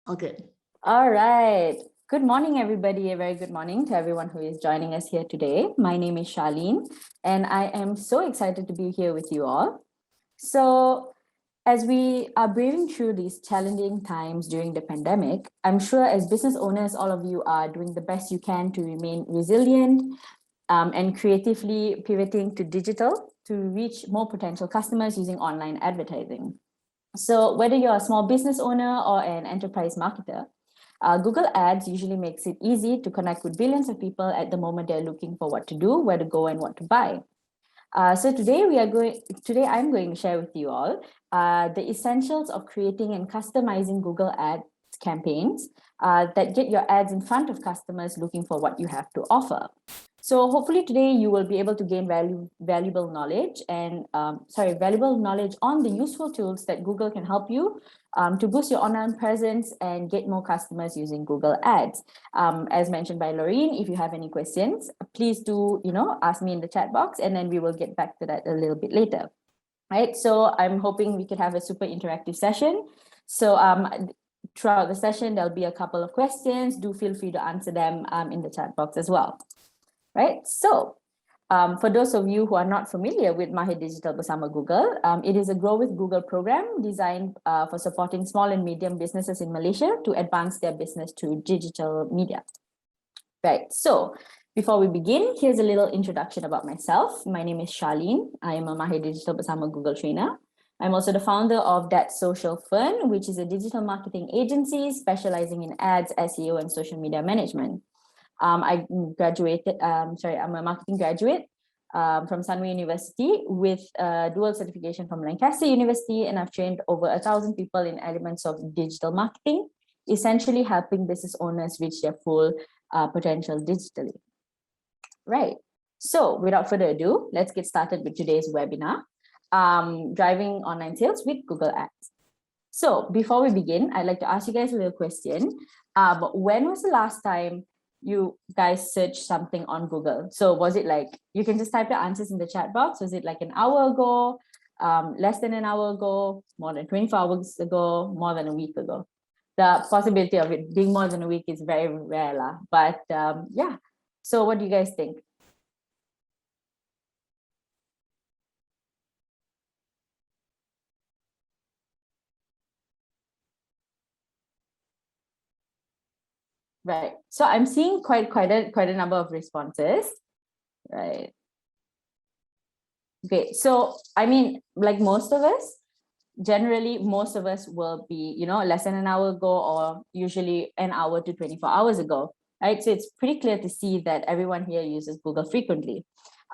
All good. All right. Good morning, everybody. A very good morning to everyone who is joining us here today. My name is Charlene, and I am so excited to be here with you all. So, as we are braving through these challenging times during the pandemic, I'm sure as business owners, all of you are doing the best you can to remain resilient and creatively pivoting to digital to reach more potential customers using online advertising. So, whether you're a small business owner or an enterprise marketer, Google Ads usually makes it easy to connect with billions of people at the moment they're looking for what to do, where to go, and what to buy. So today I'm going to share with you all the essentials of creating and customizing Google Ads campaigns that get your ads in front of customers looking for what you have to offer. So hopefully today you will be able to gain valuable knowledge valuable knowledge on the useful tools that Google can help you to boost your online presence and get more customers using Google Ads. As mentioned by Laureen, if you have any questions, please do ask me in the chat box, and then we will get back to that a little bit later. Right. So I'm hoping we could have a super interactive session. So throughout the session, there'll be a couple of questions. Do feel free to answer them in the chat box as well. Right. So for those of you who are not familiar with Mahir Digital Bersama Google, it is a Grow with Google program designed for supporting small and medium businesses in Malaysia to advance their business to digital media. Right. So before we begin, here's a little introduction about myself. My name is Charlene. I am a Mahir Digital Bersama Google trainer. I'm also the founder of That Social Fern, which is a digital marketing agency specializing in ads, SEO, and social media management. I'm a marketing graduate from Sunway University with a dual certification from Lancaster University, and I've trained over 1,000 people in elements of digital marketing, essentially helping business owners reach their full potential digitally. Right. So without further ado, let's get started with today's webinar, Driving Online Sales with Google Ads. So before we begin, I'd like to ask you guys a little question. When was the last time you guys searched something on Google? So was it like, you can just type your answers in the chat box. Was it like an hour ago, less than an hour ago, more than 24 hours ago, more than a week ago? The possibility of it being more than a week is very rare, but yeah. So what do you guys think? Right. So I'm seeing quite a number of responses. Right. Okay. So I mean, like generally most of us will be, less than an hour ago, or usually an hour to 24 hours ago. Right. So it's pretty clear to see that everyone here uses Google frequently.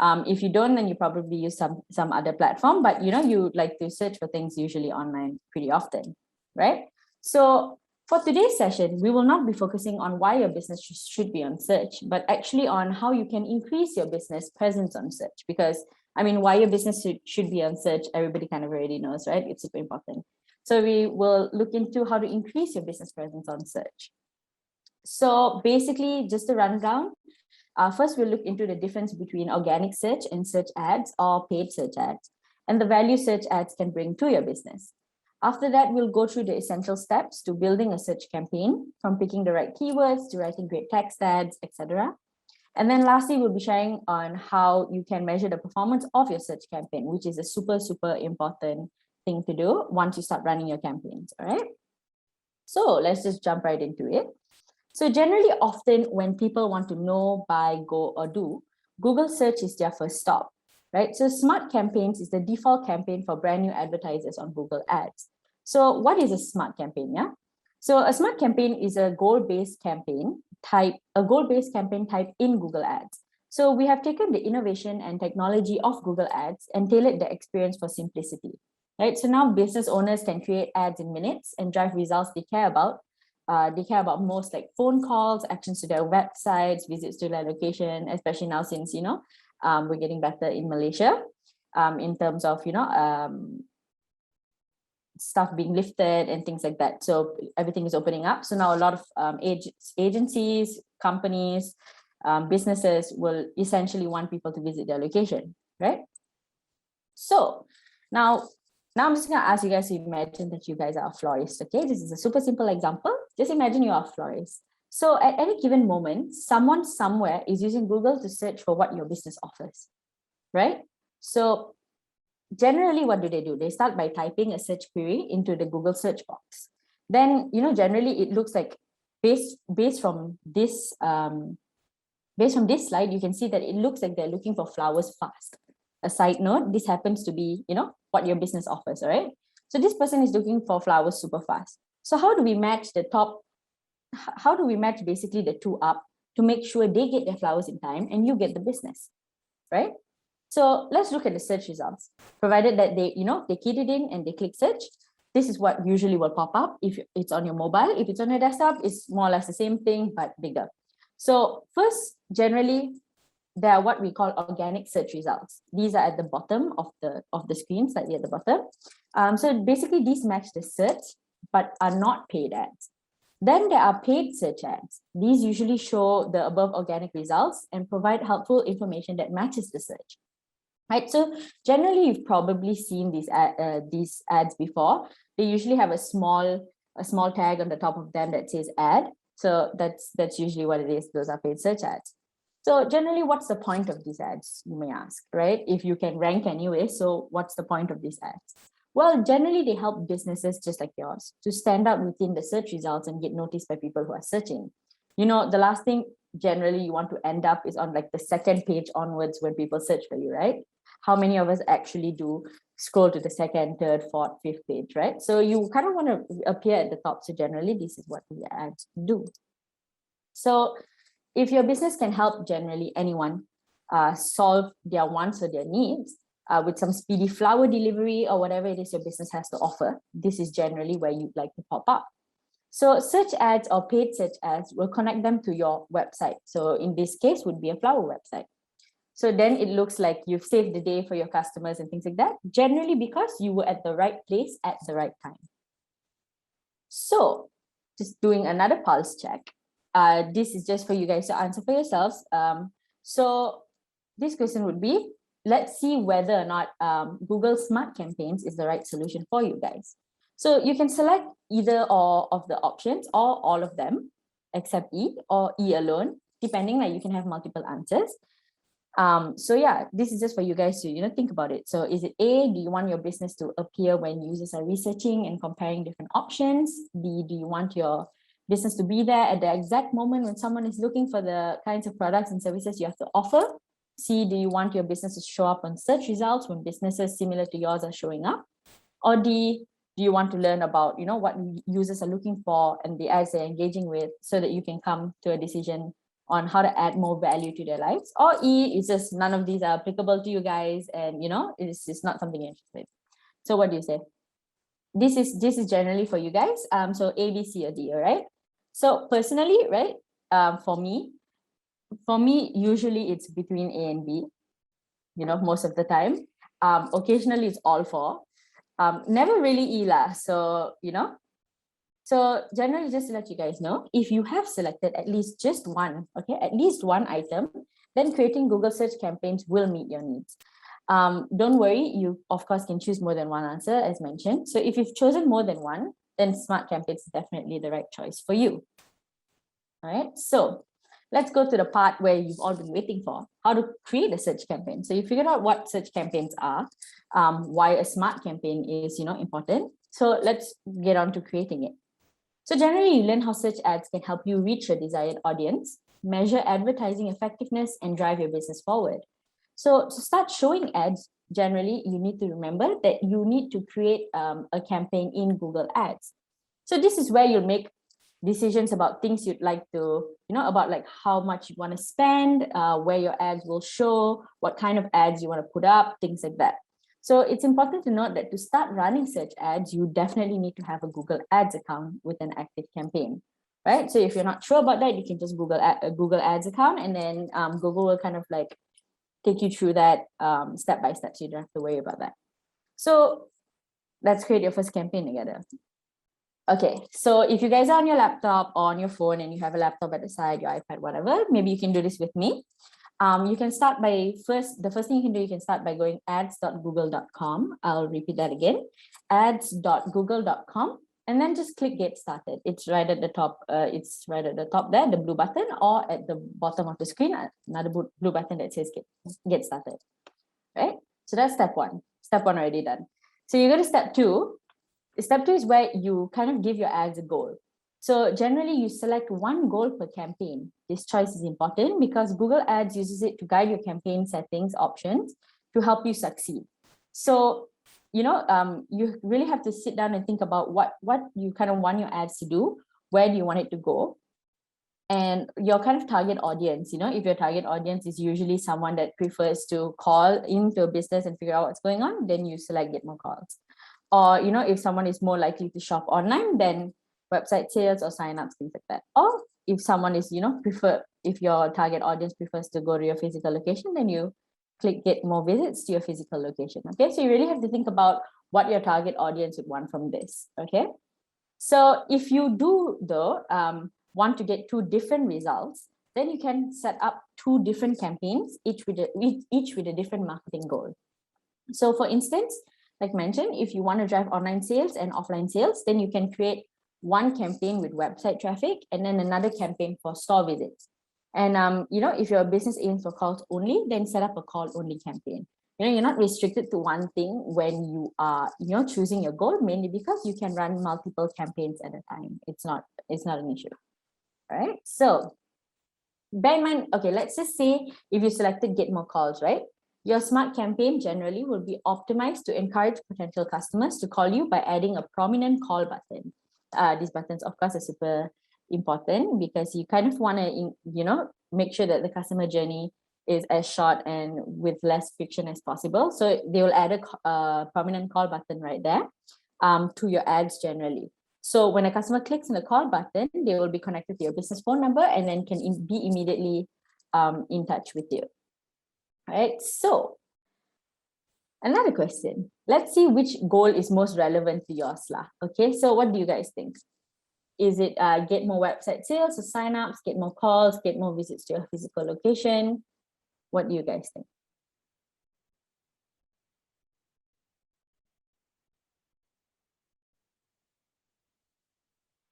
If you don't, then you probably use some other platform, but you like to search for things usually online pretty often, right? So for today's session, we will not be focusing on why your business should be on search, but actually on how you can increase your business presence on search. Because I mean, why your business should be on search, everybody kind of already knows, right? It's super important. So we will look into how to increase your business presence on search. So basically, just a rundown. First, we'll look into the difference between organic search and search ads or paid search ads, and the value search ads can bring to your business. After that, we'll go through the essential steps to building a search campaign, from picking the right keywords to writing great text ads, etc. And then lastly, we'll be sharing on how you can measure the performance of your search campaign, which is a super important thing to do once you start running your campaigns, all right? So let's just jump right into it. So generally, often when people want to know, buy, go, or do, Google search is their first stop, right? So smart campaigns is the default campaign for brand new advertisers on Google Ads. So what is a smart campaign? Yeah. So a smart campaign is a goal-based campaign type in Google Ads. So we have taken the innovation and technology of Google Ads and tailored the experience for simplicity, right? So now business owners can create ads in minutes and drive results they care about. They care about most, like phone calls, actions to their websites, visits to their location, especially now since, we're getting better in Malaysia in terms of, stuff being lifted and things like that. So everything is opening up. So now a lot of agencies, companies, businesses will essentially want people to visit their location, right? So now I'm just going to ask you guys to imagine that you guys are a florist, okay? This is a super simple example. Just imagine you are a florist. So at any given moment, someone somewhere is using Google to search for what your business offers, right? So generally, what do? They start by typing a search query into the Google search box. Then, generally it looks like based from this slide, you can see that it looks like they're looking for flowers fast. A side note, this happens to be, what your business offers, all right? So this person is looking for flowers super fast. So how do we match basically the two up to make sure they get their flowers in time and you get the business, right? So let's look at the search results. Provided that they keyed it in and they click search, this is what usually will pop up if it's on your mobile. If it's on your desktop, it's more or less the same thing, but bigger. So first, generally, there are what we call organic search results. These are at the bottom of the screen, slightly at the bottom. So basically, these match the search, but are not paid ads. Then there are paid search ads. These usually show the above organic results and provide helpful information that matches the search. Right, so generally you've probably seen these ads before. They usually have a small tag on the top of them that says ad. So that's usually what it is. Those are paid search ads. So generally, what's the point of these ads, you may ask, right? If you can rank anyway, so what's the point of these ads? Well, generally they help businesses just like yours to stand out within the search results and get noticed by people who are searching. The last thing generally you want to end up is on like the second page onwards when people search for you, right? How many of us actually do scroll to the second, third, fourth, fifth page, right? So you kind of want to appear at the top. So generally, this is what the ads do. So if your business can help generally anyone solve their wants or their needs with some speedy flower delivery or whatever it is your business has to offer, this is generally where you'd like to pop up. So search ads or paid search ads will connect them to your website. So in this case would be a flower website. So then it looks like you've saved the day for your customers and things like that, generally because you were at the right place at the right time. So just doing another pulse check. This is just for you guys to answer for yourselves. So this question would be, let's see whether or not Google Smart Campaigns is the right solution for you guys. So you can select either or of the options or all of them, except E or E alone, depending, like you can have multiple answers. So yeah, this is just for you guys to think about it. So is it A, do you want your business to appear when users are researching and comparing different options? B, do you want your business to be there at the exact moment when someone is looking for the kinds of products and services you have to offer? C, do you want your business to show up on search results when businesses similar to yours are showing up? Or D, do you want to learn about what users are looking for and the ads they're engaging with so that you can come to a decision on how to add more value to their lives? Or E, it's just none of these are applicable to you guys and it's not something you're interested in. So what do you say? This is generally for you guys. So A, B, C, or D, all right? So personally, right, for me, usually it's between A and B, most of the time. Occasionally it's all four. Never really E lah. So, so generally, just to let you guys know, if you have selected at least just one, at least one item, then creating Google search campaigns will meet your needs. Don't worry, you of course can choose more than one answer as mentioned. So if you've chosen more than one, then Smart Campaigns is definitely the right choice for you. All right, so let's go to the part where you've all been waiting for, how to create a search campaign. So you figured out what search campaigns are, why a smart campaign is important. So let's get on to creating it. So generally, you learn how search ads can help you reach your desired audience, measure advertising effectiveness, and drive your business forward. So to start showing ads, generally, you need to remember that you need to create a campaign in Google Ads. So this is where you'll make decisions about things you'd like to, about like how much you want to spend, where your ads will show, what kind of ads you want to put up, things like that. So it's important to note that to start running search ads, you definitely need to have a Google Ads account with an active campaign, right? So if you're not sure about that, you can just Google Ads account, and then Google will kind of like take you through that step by step, so you don't have to worry about that. So let's create your first campaign together. Okay, so if you guys are on your laptop or on your phone and you have a laptop at the side, your iPad, whatever, maybe you can do this with me. You can start by the first thing you can do, you can start by going ads.google.com. I'll repeat that again, ads.google.com. and then just click get started. It's right at the top. It's right at the top there, the blue button, or at the bottom of the screen, another blue button that says get started. Right? So that's step one. Step one already done. So you go to step two. Step two is where you kind of give your ads a goal. So generally you select one goal per campaign. This choice is important because Google Ads uses it to guide your campaign settings options to help you succeed. So, you really have to sit down and think about what you kind of want your ads to do, where do you want it to go, and your kind of target audience. If your target audience is usually someone that prefers to call into a business and figure out what's going on, then you select get more calls. Or, if someone is more likely to shop online, then website sales or signups, things like that. Or if someone is, if your target audience prefers to go to your physical location, then you click get more visits to your physical location. Okay, so you really have to think about what your target audience would want from this. Okay, so if you do though want to get two different results, then you can set up two different campaigns, each with a different marketing goal. So for instance, like mentioned, if you want to drive online sales and offline sales, then you can create one campaign with website traffic and then another campaign for store visits. And if your business aims for calls only, then set up a call only campaign. You're not restricted to one thing when you are choosing your goal, mainly because you can run multiple campaigns at a time. It's not an issue. All right. So bear in mind, okay, let's just say if you selected get more calls, right? Your smart campaign generally will be optimized to encourage potential customers to call you by adding a prominent call button. These buttons, of course, are super important because you kind of want to, make sure that the customer journey is as short and with less friction as possible. So they will add a prominent call button right there to your ads generally. So when a customer clicks on the call button, they will be connected to your business phone number and then can be immediately in touch with you. All right, so another question. Let's see which goal is most relevant to yours. Okay, so what do you guys think? Is it get more website sales or signups, get more calls, get more visits to your physical location? What do you guys think?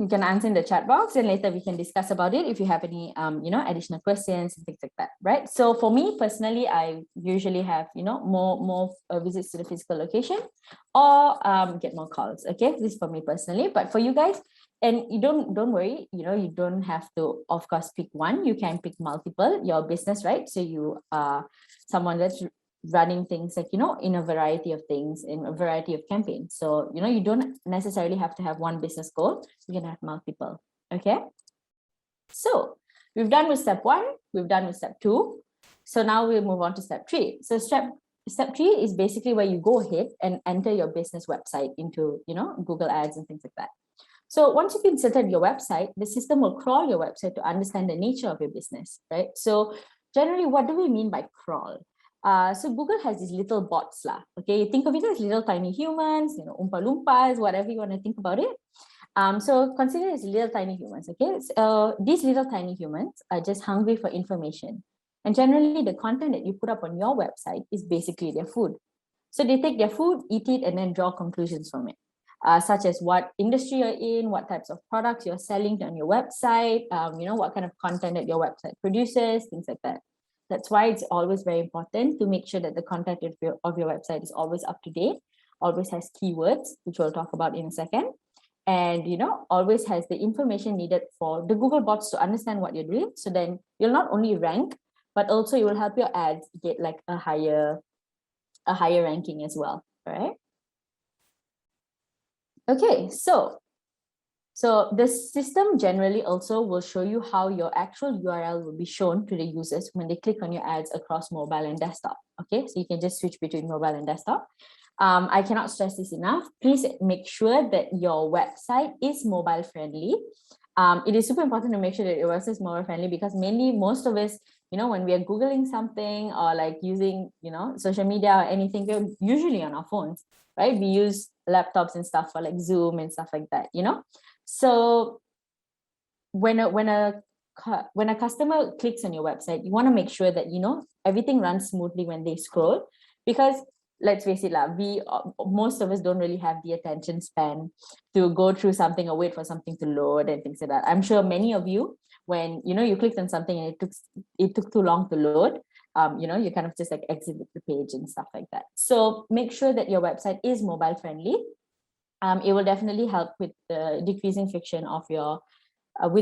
You can answer in the chat box and later we can discuss about it if you have any additional questions and things like that, right? So for me personally, I usually have more visits to the physical location or get more calls. Okay, this is for me personally, but for you guys, and you don't worry, you don't have to of course pick one. You can pick multiple. Your business, right? So you are someone that's running things like in a variety of things, in a variety of campaigns. So you don't necessarily have to have one business goal. You can have multiple. Okay, so we've done with step one, we've done with step two. So now we'll move on to step three. So step three is basically where you go ahead and enter your business website into Google Ads and things like that. So once you've inserted your website, the system will crawl your website to understand the nature of your business, right? So generally, what do we mean by crawl? So Google has these little bots okay? You think of it as little tiny humans, Oompa Loompas, whatever you want to think about it. So consider it as little tiny humans, okay? So, these little tiny humans are just hungry for information. And generally the content that you put up on your website is basically their food. So they take their food, eat it, and then draw conclusions from it. Such as what industry you're in, what types of products you're selling on your website, what kind of content that your website produces, things like that. That's why it's always very important to make sure that the content of your website is always up to date, always has keywords, which we'll talk about in a second, and always has the information needed for the Google bots to understand what you're doing. So then you'll not only rank, but also you will help your ads get like a higher ranking as well, right? Okay, so the system generally also will show you how your actual URL will be shown to the users when they click on your ads across mobile and desktop. Okay, so you can just switch between mobile and desktop. I cannot stress this enough. Please make sure that your website is mobile friendly. It is super important to make sure that your website is mobile friendly because mainly most of us, when we are Googling something or like using, social media or anything, we're usually on our phones, right? We use laptops and stuff for like Zoom and stuff like that, So when a customer clicks on your website, you want to make sure that, everything runs smoothly when they scroll, because let's face it, most of us don't really have the attention span to go through something or wait for something to load and things like that. I'm sure many of you, when you clicked on something and it took too long to load, you kind of just like exited the page and stuff like that. So make sure that your website is mobile friendly. It will definitely help with the decreasing friction of your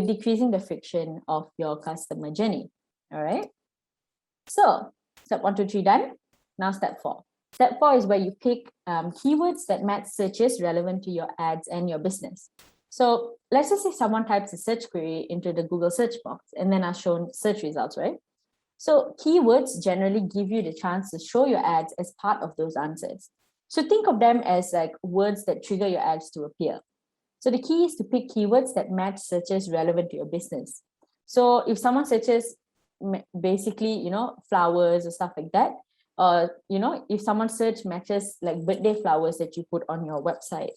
decreasing the friction of your customer journey. All right. So step 1, 2, 3 done. Now step 4. Step 4 is where you pick keywords that match searches relevant to your ads and your business. So let's just say someone types a search query into the Google search box and then are shown search results, right? So keywords generally give you the chance to show your ads as part of those answers. So think of them as like words that trigger your ads to appear. So the key is to pick keywords that match searches relevant to your business. So if someone searches basically, flowers or stuff like that, if someone search matches like birthday flowers that you put on your website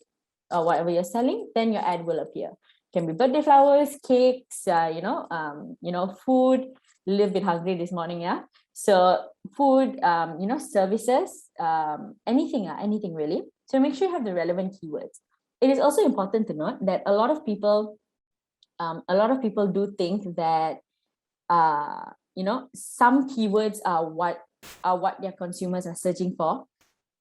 or whatever you're selling, then your ad will appear. Can be birthday flowers, cakes, food. A little bit hungry this morning, yeah. So food, services, anything really. So make sure you have the relevant keywords. It is also important to note that a lot of people do think that some keywords are what their consumers are searching for,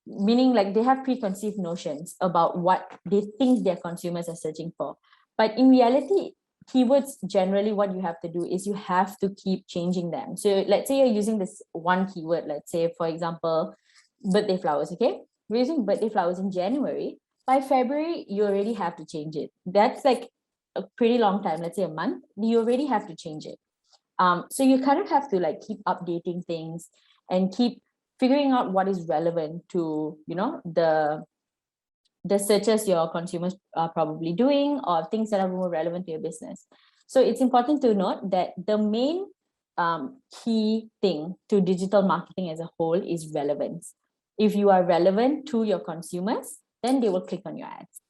meaning like they have preconceived notions about what they think their consumers are searching for. But in reality, keywords, generally what you have to do is you have to keep changing them. So let's say you're using this one keyword, let's say for example birthday flowers. Okay, we're using birthday flowers in January. By February you already have to change it. That's like a pretty long time, let's say a month. You already have to change it. So you kind of have to like keep updating things and keep figuring out what is relevant to the searches your consumers are probably doing, or things that are more relevant to your business. So it's important to note that the main key thing to digital marketing as a whole is relevance. If you are relevant to your consumers, then they will click on your ads.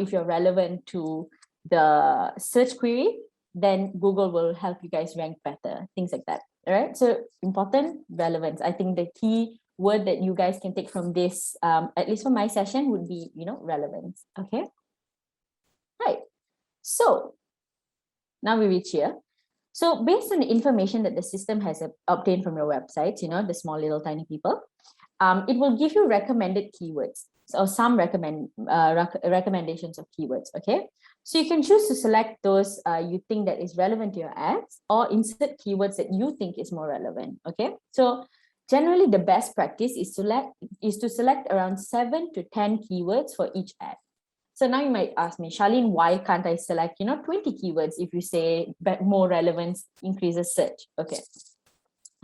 If you're relevant to the search query, then Google will help you guys rank better, things like that. All right. So important, relevance. I think the key word that you guys can take from this, at least for my session, would be, relevance. Okay. Right. So now we reach here. So based on the information that the system has obtained from your websites, the small little tiny people, it will give you recommended keywords. So some recommendations of keywords. Okay. So you can choose to select those you think that is relevant to your ads, or insert keywords that you think is more relevant. Okay. So generally the best practice is to select around 7 to 10 keywords for each ad. So now you might ask me, Charlene, why can't I select, 20 keywords if you say more relevance increases search? Okay.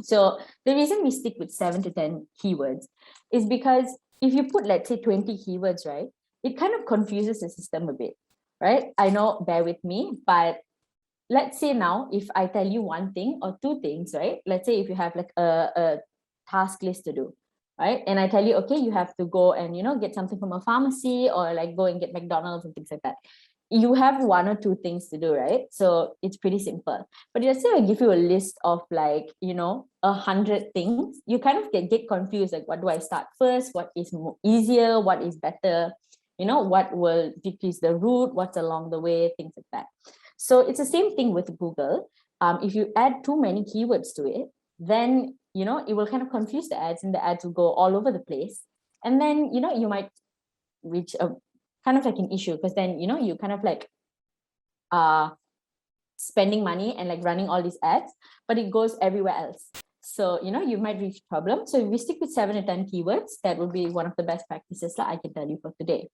So the reason we stick with 7 to 10 keywords is because if you put, let's say 20 keywords, right, it kind of confuses the system a bit, right? I know, bear with me, but let's say now, if I tell you one thing or two things, right? Let's say if you have like a task list to do, right? And I tell you, okay, you have to go and, get something from a pharmacy, or like go and get McDonald's and things like that. You have 1 or 2 things to do, right? So it's pretty simple. But let's say I give you a list of like, 100 things, you kind of get confused. Like, what do I start first? What is more easier? What is better? What will decrease the route? What's along the way? Things like that. So it's the same thing with Google. If you add too many keywords to it, then, it will kind of confuse the ads, and the ads will go all over the place. And then, you might reach a kind of like an issue, because then, you kind of like spending money and like running all these ads, but it goes everywhere else. So, you might reach a problem. So if we stick with 7 to 10 keywords, that would be one of the best practices that I can tell you for today.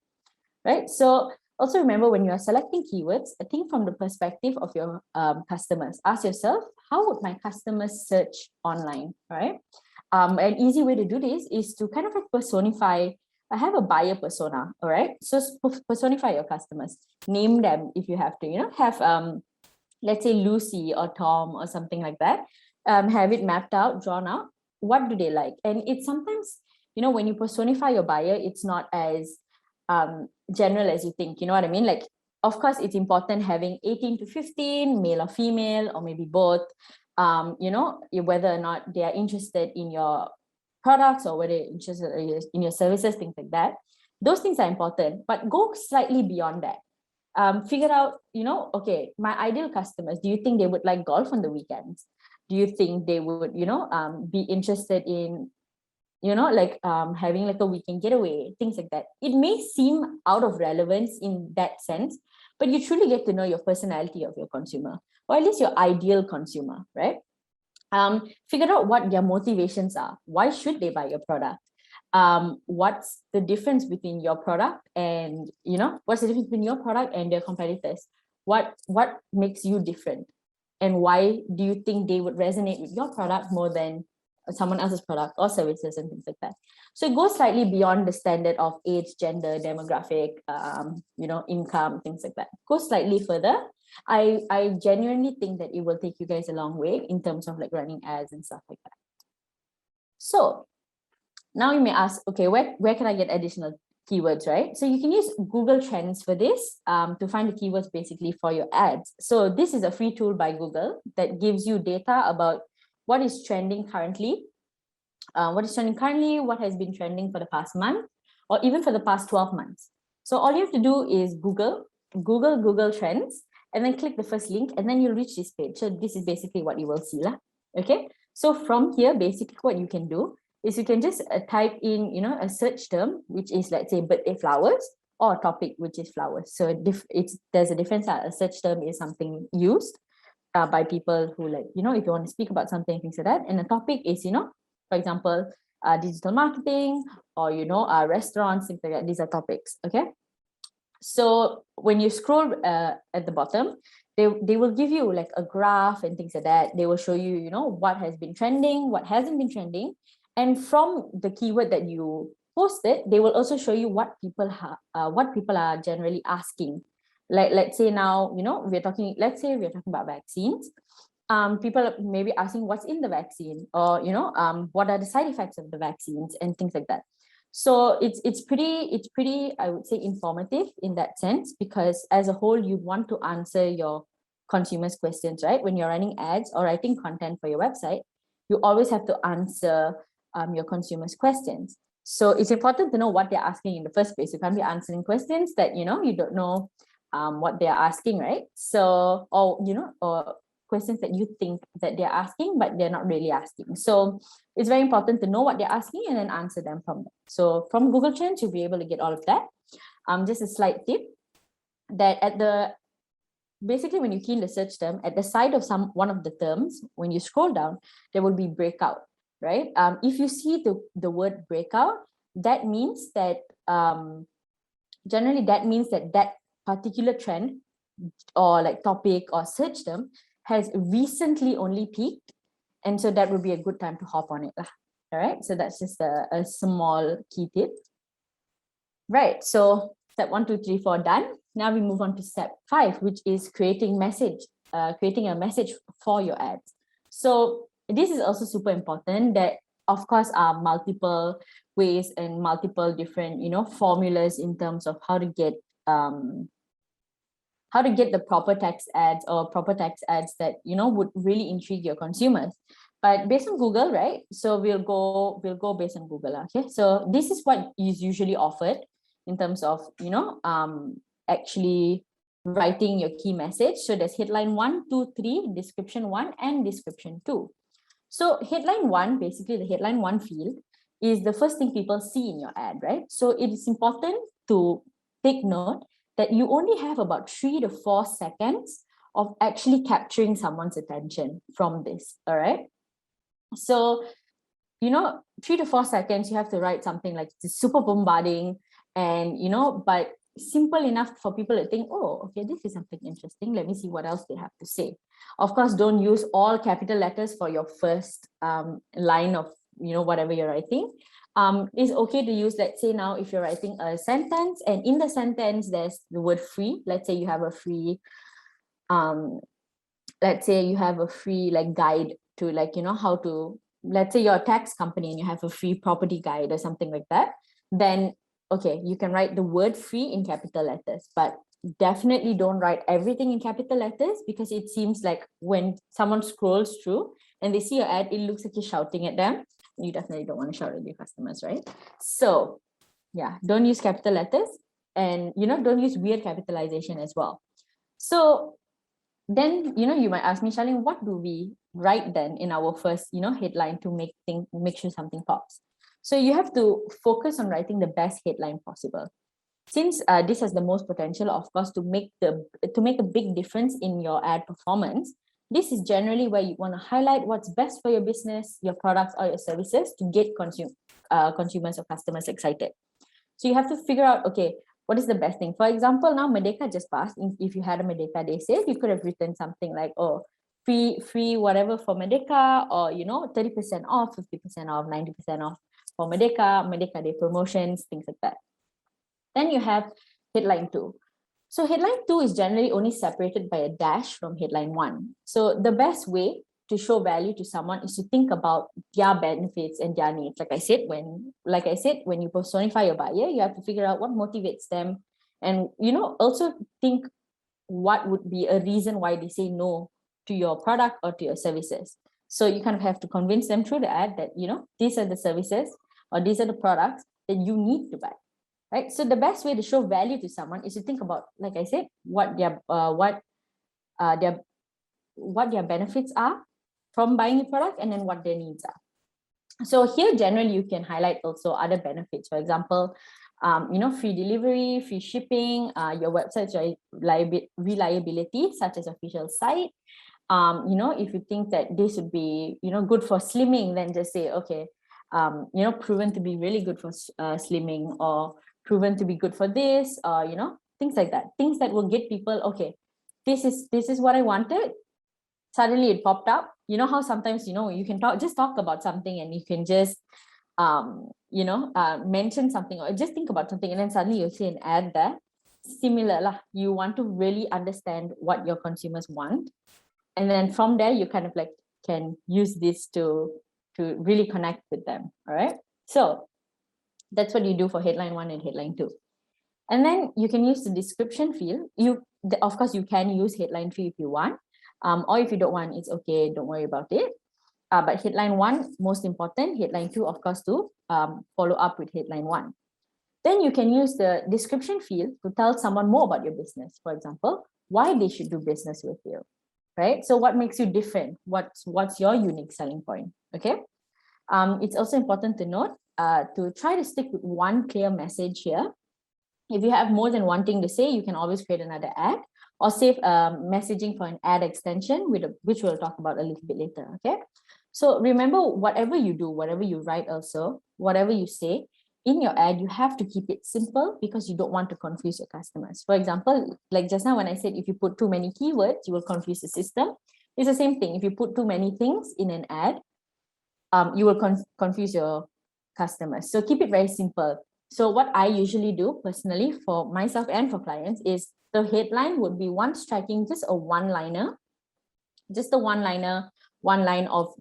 Right? So also remember, when you are selecting keywords, think from the perspective of your customers. Ask yourself, how would my customers search online, right? An easy way to do this is to kind of like personify. I have a buyer persona, all right? So personify your customers. Name them if you have to, have, let's say Lucy or Tom or something like that. Have it mapped out, drawn out. What do they like? And it's sometimes, when you personify your buyer, it's not as general as you think, you know what I mean? Like, of course, it's important having 18 to 15, male or female, or maybe both, whether or not they are interested in your products or whether you're interested in your services, things like that. Those things are important, but go slightly beyond that. Figure out, okay, my ideal customers, do you think they would like golf on the weekends? Do you think they would, be interested in, having like a weekend getaway, things like that? It may seem out of relevance in that sense, but you truly get to know your personality of your consumer, or at least your ideal consumer, right? Figure out what their motivations are. Why should they buy your product? What's the difference between your product and, what's the difference between your product and their competitors? What makes you different? And why do you think they would resonate with your product more than someone else's product or services and things like that? So it goes slightly beyond the standard of age, gender, demographic, income, things like that. Go slightly further. I genuinely think that it will take you guys a long way in terms of like running ads and stuff like that. So now you may ask, okay, where can I get additional keywords, right? So you can use Google Trends for this to find the keywords basically for your ads. So this is a free tool by Google that gives you data about what is trending currently, what has been trending for the past month, or even for the past 12 months. So all you have to do is Google Trends, and then click the first link, and then you'll reach this page. So this is basically what you will see, okay? So from here, basically what you can do is you can just type in, a search term, which is, let's say, birthday flowers, or a topic, which is flowers. So there's a difference. A search term is something used by people who, like, if you want to speak about something, things like that. And a topic is, for example, digital marketing, or, restaurants, things like that. These are topics, okay? So when you scroll at the bottom, they will give you like a graph and things like that. They will show you, what has been trending, what hasn't been trending. And from the keyword that you posted, they will also show you what people are generally asking. Like, let's say now, we're talking about vaccines. People may be asking what's in the vaccine, or, what are the side effects of the vaccines and things like that. So it's pretty, I would say, informative in that sense, because as a whole, you want to answer your consumers' questions, right? When you're running ads or writing content for your website, you always have to answer your consumers' questions. So it's important to know what they're asking in the first place. You can't be answering questions that, you don't know what they're asking, right? So, or questions that you think that they're asking, but they're not really asking. So it's very important to know what they're asking and then answer them from them. So from Google Trends, you'll be able to get all of that. Just a slight tip that basically when you key in the search term, at the side of one of the terms, when you scroll down, there will be breakout, right? If you see the word breakout, that means that generally that particular trend or like topic or search term has recently only peaked, and so that would be a good time to hop on it. All right, so that's just a small key tip. Right, so step 1, 2, 3, 4 done. Now we move on to step 5, which is creating a message for your ads. So this is also super important. That of course are multiple ways and multiple different formulas in terms of how to get the proper text ads or proper text ads that would really intrigue your consumers. But based on Google, right? So we'll go based on Google. Okay, so this is what is usually offered in terms of actually writing your key message. So there's headline 1, 2, 3, description 1, and description 2. So headline 1, basically the headline 1 field is the first thing people see in your ad, right? So it is important to take note that you only have about 3 to 4 seconds of actually capturing someone's attention from this, all right? So, 3 to 4 seconds, you have to write something like super bombarding and, but simple enough for people to think, oh, okay, this is something interesting. Let me see what else they have to say. Of course, don't use all capital letters for your first line of, whatever you're writing. It's okay to use, let's say now, if you're writing a sentence and in the sentence, there's the word free. Let's say you have a free, like guide to how to, let's say you're a tax company and you have a free property guide or something like that. Then, okay, you can write the word free in capital letters, but definitely don't write everything in capital letters, because it seems like when someone scrolls through and they see your ad, it looks like you're shouting at them. You definitely don't want to shout at your customers, right? So yeah, don't use capital letters, and don't use weird capitalization as well. So then you might ask me, Charlene, what do we write then in our first headline to make sure something pops? So you have to focus on writing the best headline possible. Since this has the most potential, of course, to make a big difference in your ad performance, this is generally where you want to highlight what's best for your business, your products, or your services to get consumers or customers excited. So you have to figure out, okay, what is the best thing? For example, now Merdeka just passed. If you had a Merdeka Day sale, you could have written something like, oh, free whatever for Merdeka, or 30% off, 50% off, 90% off for Merdeka Day promotions, things like that. Then you have headline 2. So headline 2 is generally only separated by a dash from headline 1. So the best way to show value to someone is to think about their benefits and their needs. Like I said, when you personify your buyer, you have to figure out what motivates them, and also think what would be a reason why they say no to your product or to your services. So you kind of have to convince them through the ad that these are the services or these are the products that you need to buy. Right. So the best way to show value to someone is to think about, like I said, what their benefits are from buying a product, and then what their needs are. So here, generally, you can highlight also other benefits. For example, free delivery, free shipping, your website's reliability, such as official site. If you think that this would be, good for slimming, then just say, okay, proven to be really good for slimming, or proven to be good for this, or things like that. Things that will get people, okay, this is what I wanted. Suddenly it popped up. You know how sometimes you can talk about something, and you can just mention something, or just think about something, and then suddenly you'll see an ad there. Similar lah. You want to really understand what your consumers want, and then from there you kind of like can use this to really connect with them. All right. So that's what you do for headline 1 and headline 2. And then you can use the description field. Of course, you can use headline 3 if you want, or if you don't want, it's okay. Don't worry about it. But headline 1, most important. Headline 2, of course, to follow up with headline 1. Then you can use the description field to tell someone more about your business. For example, why they should do business with you, right? So what makes you different? What's your unique selling point? Okay. It's also important to note to try to stick with one clear message here. If you have more than one thing to say, you can always create another ad or save messaging for an ad extension, which we'll talk about a little bit later. Okay. So remember, whatever you do, whatever you write, also whatever you say in your ad, you have to keep it simple, because you don't want to confuse your customers. For example, like just now when I said, if you put too many keywords, you will confuse the system. It's the same thing. If you put too many things in an ad, you will confuse your customers. So keep it very simple. So what I usually do personally for myself and for clients is the headline would be one striking, just a one-liner, one line of,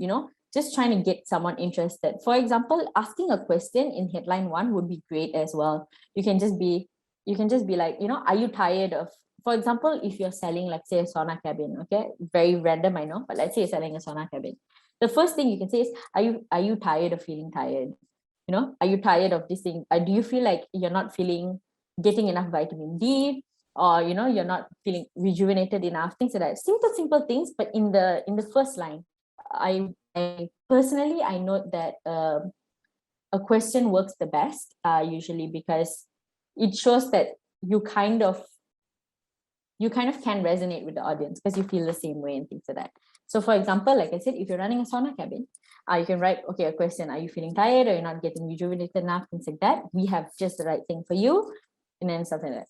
just trying to get someone interested. For example, asking a question in headline 1 would be great as well. You can just be like, are you tired of, for example, if you're selling, let's say, a sauna cabin, okay, very random, I know, but let's say you're selling a sauna cabin. The first thing you can say is, are you tired of feeling tired? Are you tired of this thing? Do you feel like you're not getting enough vitamin D, or you're not feeling rejuvenated enough? Things like that. Simple things, but in the first line, I personally note that a question works the best usually, because it shows that you kind of can resonate with the audience because you feel the same way and things like that. So for example, like I said, if you're running a sauna cabin, you can write, okay, a question, are you feeling tired, or you're not getting rejuvenated enough, things like that. We have just the right thing for you, and then something like that.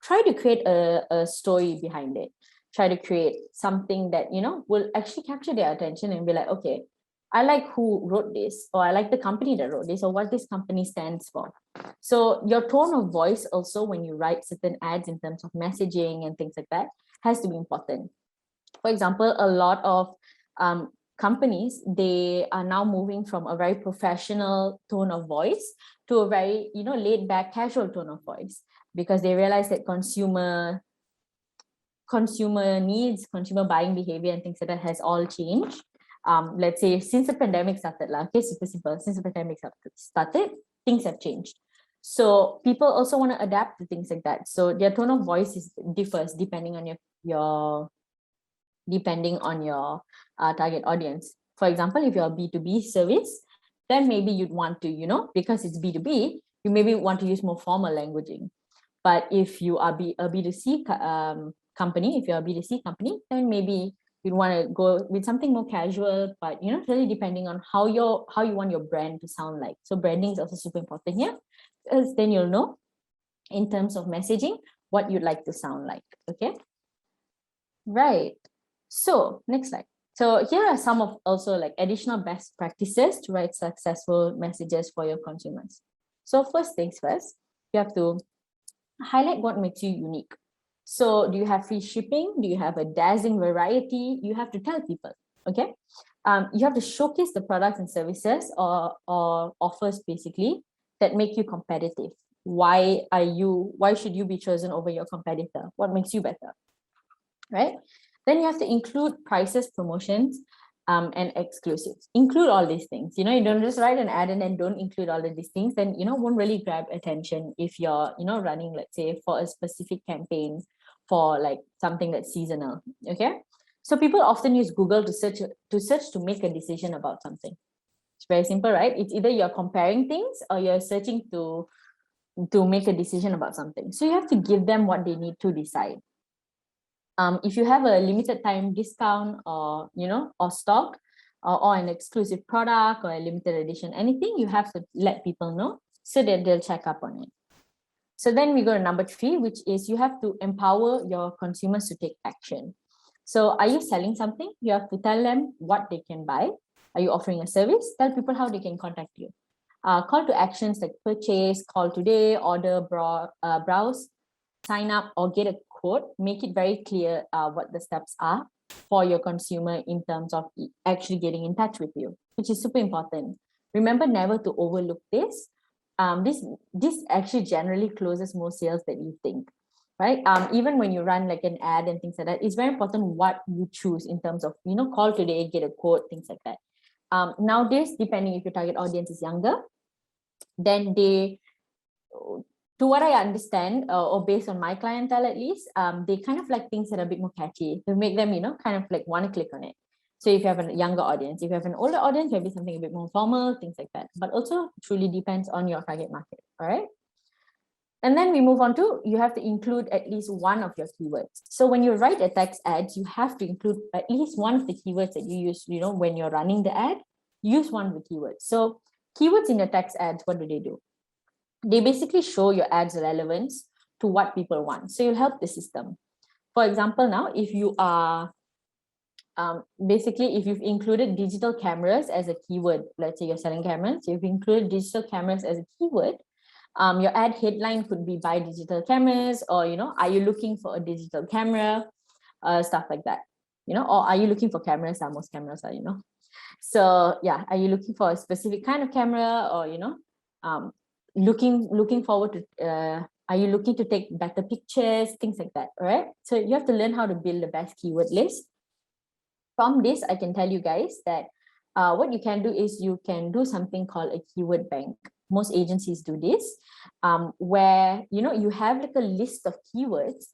Try to create a story behind it. Try to create something that, will actually capture their attention and be like, okay, I like who wrote this, or I like the company that wrote this, or what this company stands for. So your tone of voice also, when you write certain ads in terms of messaging and things like that, has to be important. For example, a lot of companies, they are now moving from a very professional tone of voice to a very, laid back, casual tone of voice, because they realize that consumer needs, consumer buying behavior and things like that has all changed. let's say since the pandemic started, okay, super simple. Since the pandemic started, things have changed. So people also want to adapt to things like that. So their tone of voice differs depending on your target audience. For example, if you're a B2B service, then maybe you'd want to, because it's B2B, you maybe want to use more formal languaging. But if you are a B2C company, if you're a B2C company, then maybe you'd want to go with something more casual, but really depending on how you want your brand to sound like. So branding is also super important here, because then you'll know in terms of messaging what you'd like to sound like. Okay. Right. So next slide. So here are some of also like additional best practices to write successful messages for your consumers. So first things first, you have to highlight what makes you unique. So do you have free shipping? Do you have a dazzling variety? You have to tell people, okay? You have to showcase the products and services or offers basically that make you competitive. Why should you be chosen over your competitor? What makes you better, right? Then you have to include prices, promotions, and exclusives. Include all these things. You don't just write an ad and then don't include all of these things. Then won't really grab attention if you're running, let's say, for a specific campaign for like something that's seasonal. Okay, so people often use Google to search to make a decision about something. It's very simple, right? It's either you're comparing things or you're searching to make a decision about something. So you have to give them what they need to decide. If you have a limited time discount or stock or an exclusive product or a limited edition, anything, you have to let people know so that they'll check up on it. So then we go to number 3, which is you have to empower your consumers to take action. So are you selling something? You have to tell them what they can buy. Are you offering a service? Tell people how they can contact you. Call to actions like purchase, call today, order, browse, sign up, or get a quote. Make it very clear what the steps are for your consumer in terms of actually getting in touch with you, which is super important. Remember never to overlook this. This actually generally closes more sales than you think, right? Even when you run like an ad and things like that, it's very important what you choose in terms of, call today, get a quote, things like that. Nowadays, depending if your target audience is younger, then they, to what I understand, or based on my clientele at least, they kind of like things that are a bit more catchy to make them, kind of like want to click on it. So if you have a younger audience, if you have an older audience, maybe something a bit more formal, things like that. But also truly depends on your target market, all right? And then we move on to, you have to include at least one of your keywords. So when you write a text ads, you have to include at least one of the keywords that you use, when you're running the ad, use one of the keywords. So keywords in your text ads, what do? They basically show your ads relevance to what people want. So you'll help the system. For example, now, if you are, basically, if you've included digital cameras as a keyword, let's say you're selling cameras, you've included digital cameras as a keyword, your ad headline could be buy digital cameras, or, are you looking for a digital camera, stuff like that, or are you looking for cameras? Most cameras are, So yeah, are you looking for a specific kind of camera, or, looking forward to, are you looking to take better pictures, things like that, all right? So you have to learn how to build the best keyword list. From this, I can tell you guys that what you can do is you can do something called a keyword bank. Most agencies do this, where, you have like a list of keywords.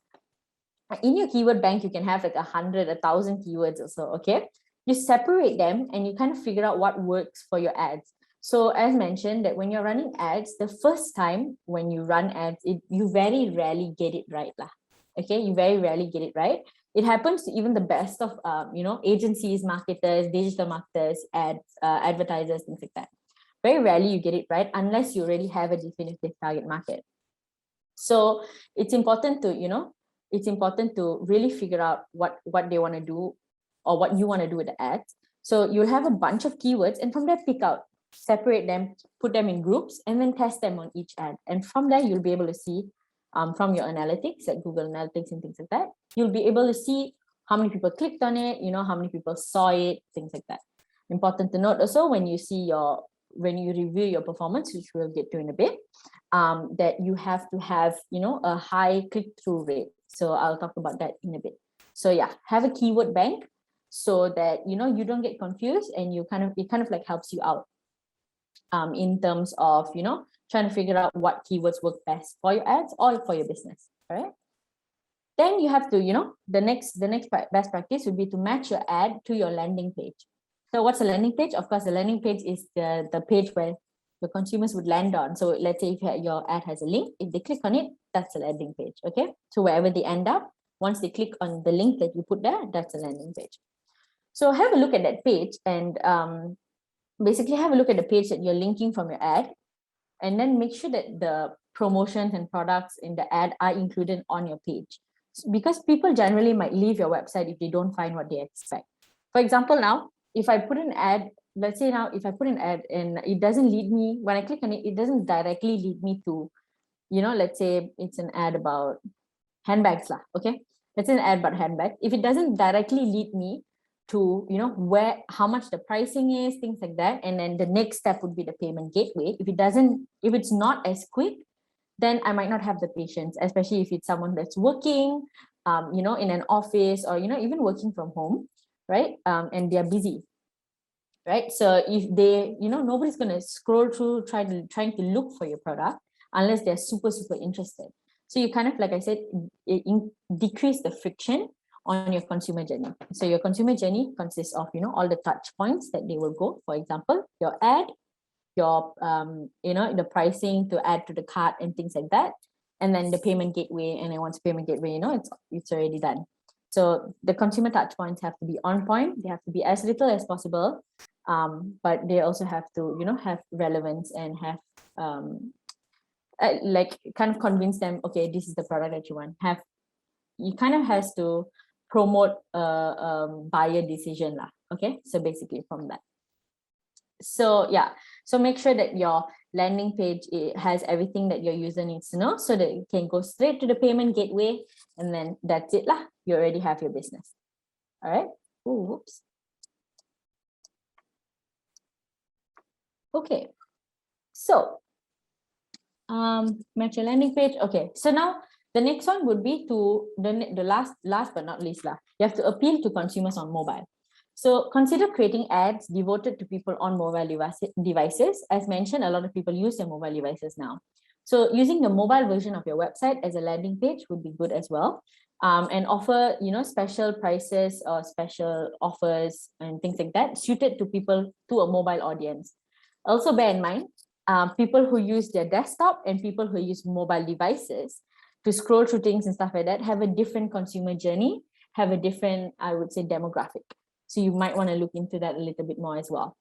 In your keyword bank, you can have like 100, 1,000 keywords or so, okay? You separate them and you kind of figure out what works for your ads. So as mentioned, that when you're running ads, the first time when you run ads, you very rarely get it right. Okay, you very rarely get it right. It happens to even the best of, agencies, marketers, digital marketers, advertisers, things like that. Very rarely you get it right unless you already have a definitive target market. So it's important to, really figure out what they want to do or what you want to do with the ads. So you'll have a bunch of keywords, and from there pick out, separate them, put them in groups, and then test them on each ad. And from there, you'll be able to see, from your analytics, like Google Analytics and things like that, you'll be able to see how many people clicked on it, how many people saw it, things like that. Important to note also, when you review your performance, which we'll get to in a bit, that you have to have, a high click-through rate. So I'll talk about that in a bit. So yeah, have a keyword bank. so that, you know, you don't get confused, and it kind of like helps you out in terms of, you know, trying to figure out what keywords work best for your ads or for your business. All right. Then you have to, you know, the next best practice would be to match your ad to your landing page. So what's a landing page? Of course, the landing page is the page where your consumers would land on. So let's say if your ad has a link, if they click on it, that's a landing page. Okay. So wherever they end up, once they click on the link that you put there, that's a landing page. So have a look at that page, and basically have a look at the page that you're linking from your ad, and then make sure that the promotions and products in the ad are included on your page, because people generally might leave your website if they don't find what they expect. For example, now, if I put an ad, let's say now, if I put an ad and it doesn't lead me, when I click on it, it doesn't directly lead me to, you know, let's say it's an ad about handbags lah, okay? Let's say an ad about handbags. If it doesn't directly lead me to, you know, how much the pricing is, things like that, and then the next step would be the payment gateway. If it's not as quick, then I might not have the patience, especially if it's someone that's working, you know, in an office, or, you know, even working from home, right? And they're busy, right? So if they, you know, nobody's going to scroll through trying to look for your product unless they're super, super interested. So you kind of, like I said, decrease the friction on your consumer journey. So your consumer journey consists of, you know, all the touch points that they will go. For example, your ad, your you know, the pricing to add to the cart and things like that, and then the payment gateway. And then once payment gateway, you know, it's already done. So the consumer touch points have to be on point. They have to be as little as possible, but they also have to, you know, have relevance and have like kind of convince them, okay, this is the product that you want. You kind of has to promote buyer decision lah. Okay, so basically from that. So yeah, so make sure that your landing page, it has everything that your user needs to know, so that you can go straight to the payment gateway, and then that's it lah. You already have your business. All right. Ooh, whoops. Okay. So match your landing page. Okay. So now the next one would be to the last but not least lah. You have to appeal to consumers on mobile. So consider creating ads devoted to people on mobile devices. As mentioned, a lot of people use their mobile devices now. So using the mobile version of your website as a landing page would be good as well. And offer, you know, special prices or special offers and things like that suited to people, to a mobile audience. Also bear in mind, people who use their desktop and people who use mobile devices to scroll through things and stuff like that have a different consumer journey, have a different, I would say, demographic. So you might want to look into that a little bit more as well,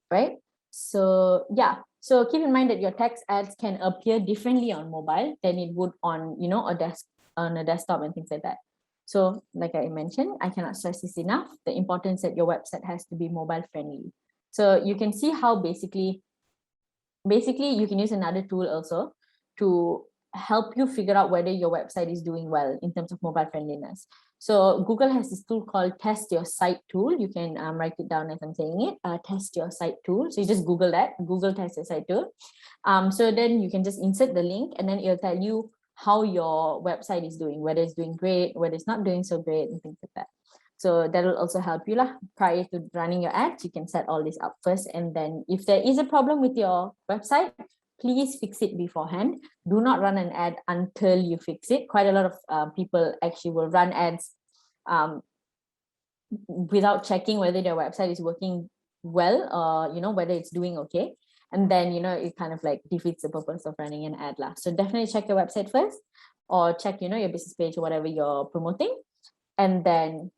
right? So yeah, so keep in mind that your text ads can appear differently on mobile than it would on, you know, on a desktop and things like that. So like I mentioned, I cannot stress this enough, the importance that your website has to be mobile friendly. So you can see how basically you can use another tool also to help you figure out whether your website is doing well in terms of mobile friendliness. So Google has this tool called Test Your Site tool. You can write it down as I'm saying it, Test Your Site tool. So you just Google that, Google Test Your Site tool. So then you can just insert the link, and then it'll tell you how your website is doing, whether it's doing great, whether it's not doing so great, and things like that. So that will also help you lah. Prior to running your ads, you can set all this up first. And then if there is a problem with your website, please fix it beforehand. Do not run an ad until you fix it. Quite a lot of people actually will run ads without checking whether their website is working well, or, you know, whether it's doing okay. And then, you know, it kind of like defeats the purpose of running an ad lah. So definitely check your website first, or check, you know, your business page or whatever you're promoting. And then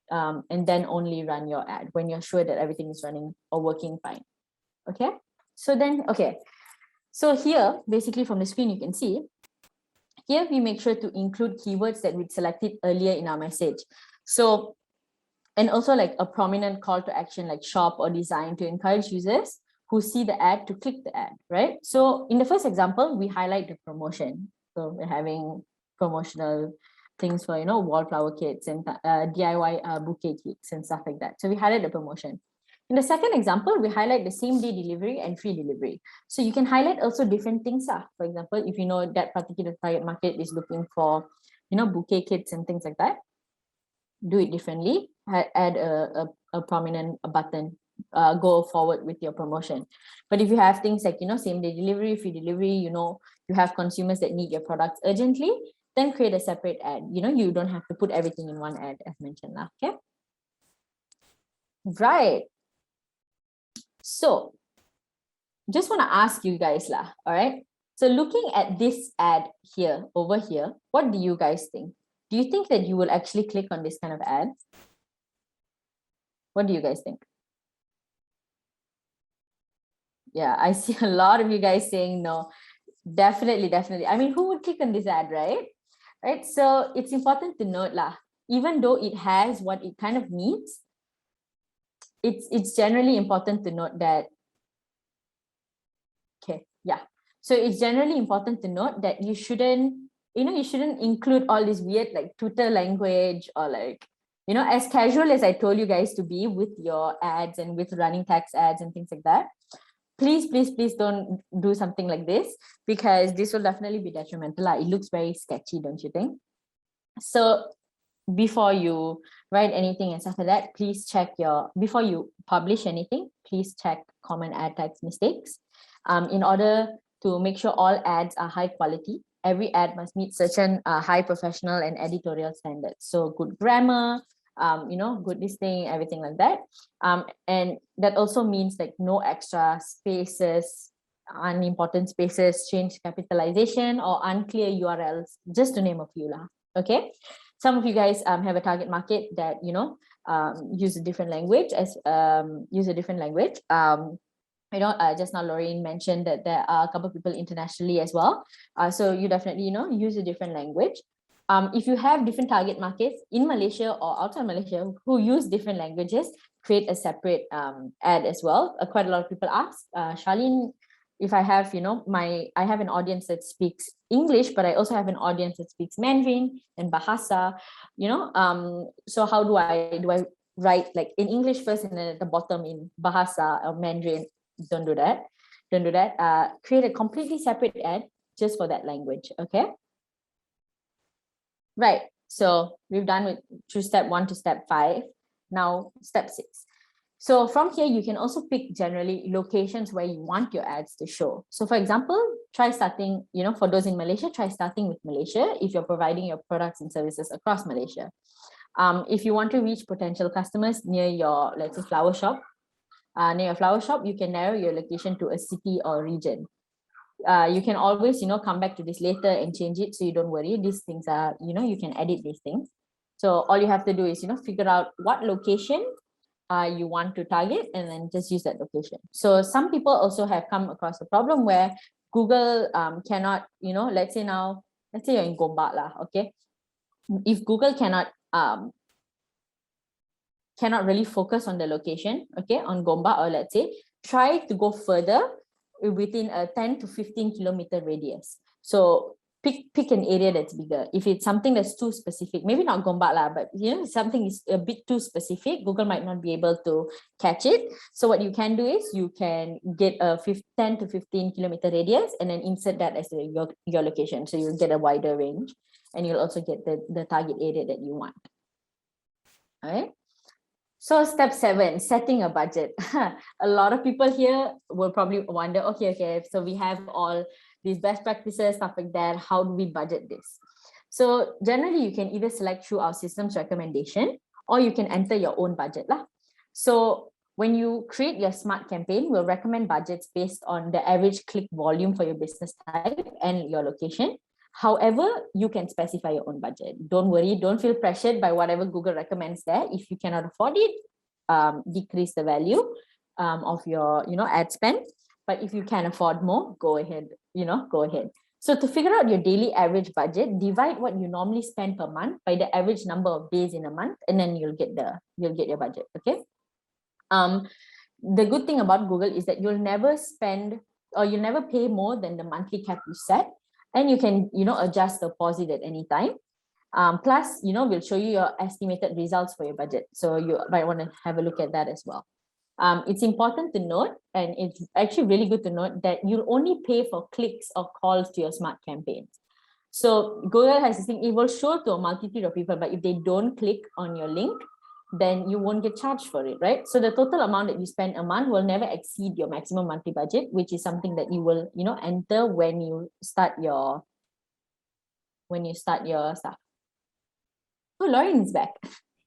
only run your ad when you're sure that everything is running or working fine. Okay. So then, okay. So here, basically from the screen, you can see, here we make sure to include keywords that we selected earlier in our message. So, and also like a prominent call to action like shop or design to encourage users who see the ad to click the ad, right? So in the first example, we highlight the promotion. So we're having promotional things for, you know, wallflower kits and DIY bouquet kits and stuff like that. So we highlight the promotion. In the second example, we highlight the same day delivery and free delivery. So you can highlight also different things. For example, if you know that particular target market is looking for, you know, bouquet kits and things like that, do it differently, add a prominent button, go forward with your promotion. But if you have things like, same day delivery, free delivery, you have consumers that need your products urgently, then create a separate ad. You don't have to put everything in one ad, as mentioned. Okay. Right. So just want to ask you guys all right? So looking at this ad here, over here, what do you guys think? Do you think that you will actually click on this kind of ad? What do you guys think? Yeah, I see a lot of you guys saying no. Definitely, definitely. I mean, who would click on this ad, right? Right. So it's important to note even though it has what it kind of needs, it's generally important to note that, okay, yeah. So it's generally important to note that you shouldn't include all this weird like Twitter language, or like, as casual as I told you guys to be with your ads and with running tax ads and things like that. Please, please, please don't do something like this, because this will definitely be detrimental. It looks very sketchy, don't you think? So before you write anything and stuff like that, please check before you publish anything, please check common ad tax mistakes. In order to make sure all ads are high quality, every ad must meet certain high professional and editorial standards. So good grammar, good listing, everything like that. And that also means like no extra spaces, unimportant spaces, change capitalization, or unclear URLs, just to name a few. Okay. Some of you guys have a target market that, use a different language just now Lorraine mentioned that there are a couple of people internationally as well. So you definitely, use a different language. If you have different target markets in Malaysia or outside Malaysia who use different languages, create a separate ad as well. Quite a lot of people ask, Charlene, if I have, I have an audience that speaks English, but I also have an audience that speaks Mandarin and Bahasa, so how do I write like in English first and then at the bottom in Bahasa or Mandarin? Don't do that. Create a completely separate ad just for that language. Okay. Right. So we've done through step 1 to step 5. Now step 6. So from here, you can also pick generally locations where you want your ads to show. So for example, try starting, for those in Malaysia, try starting with Malaysia if you're providing your products and services across Malaysia. If you want to reach potential customers near your, let's say, flower shop, you can narrow your location to a city or region. You can always, come back to this later and change it. So you don't worry. These things are, you can edit these things. So all you have to do is, figure out what location you want to target and then just use that location. So some people also have come across a problem where Google cannot, let's say you're in Gombak okay? If Google cannot really focus on the location, okay, on Gombak, or let's say, try to go further within a 10 to 15 kilometer radius. So pick an area that's bigger. If it's something that's too specific, maybe not Gombak but something is a bit too specific, Google might not be able to catch it. So what you can do is you can get a 10 to 15 kilometer radius and then insert that as your location. So you'll get a wider range and you'll also get the target area that you want. All right. So step 7, setting a budget. A lot of people here will probably wonder, okay, so we have all these best practices, stuff like that. How do we budget this? So generally, you can either select through our system's recommendation or you can enter your own budget. So when you create your smart campaign, we'll recommend budgets based on the average click volume for your business type and your location. However, you can specify your own budget. Don't worry, don't feel pressured by whatever Google recommends there. If you cannot afford it, decrease the value of your ad spend. But if you can afford more, go ahead. So to figure out your daily average budget, divide what you normally spend per month by the average number of days in a month, and then you'll get your budget. Okay. The good thing about Google is that you'll never spend or you'll never pay more than the monthly cap you set. And you can, adjust the deposit at any time. Plus, we'll show you your estimated results for your budget. So you might want to have a look at that as well. It's important to note, and it's actually really good to note that you'll only pay for clicks or calls to your smart campaigns. So Google has this thing, it will show to a multitude of people, but if they don't click on your link, then you won't get charged for it, right? So the total amount that you spend a month will never exceed your maximum monthly budget, which is something that you will, enter when you start your stuff. Oh, Lauren is back.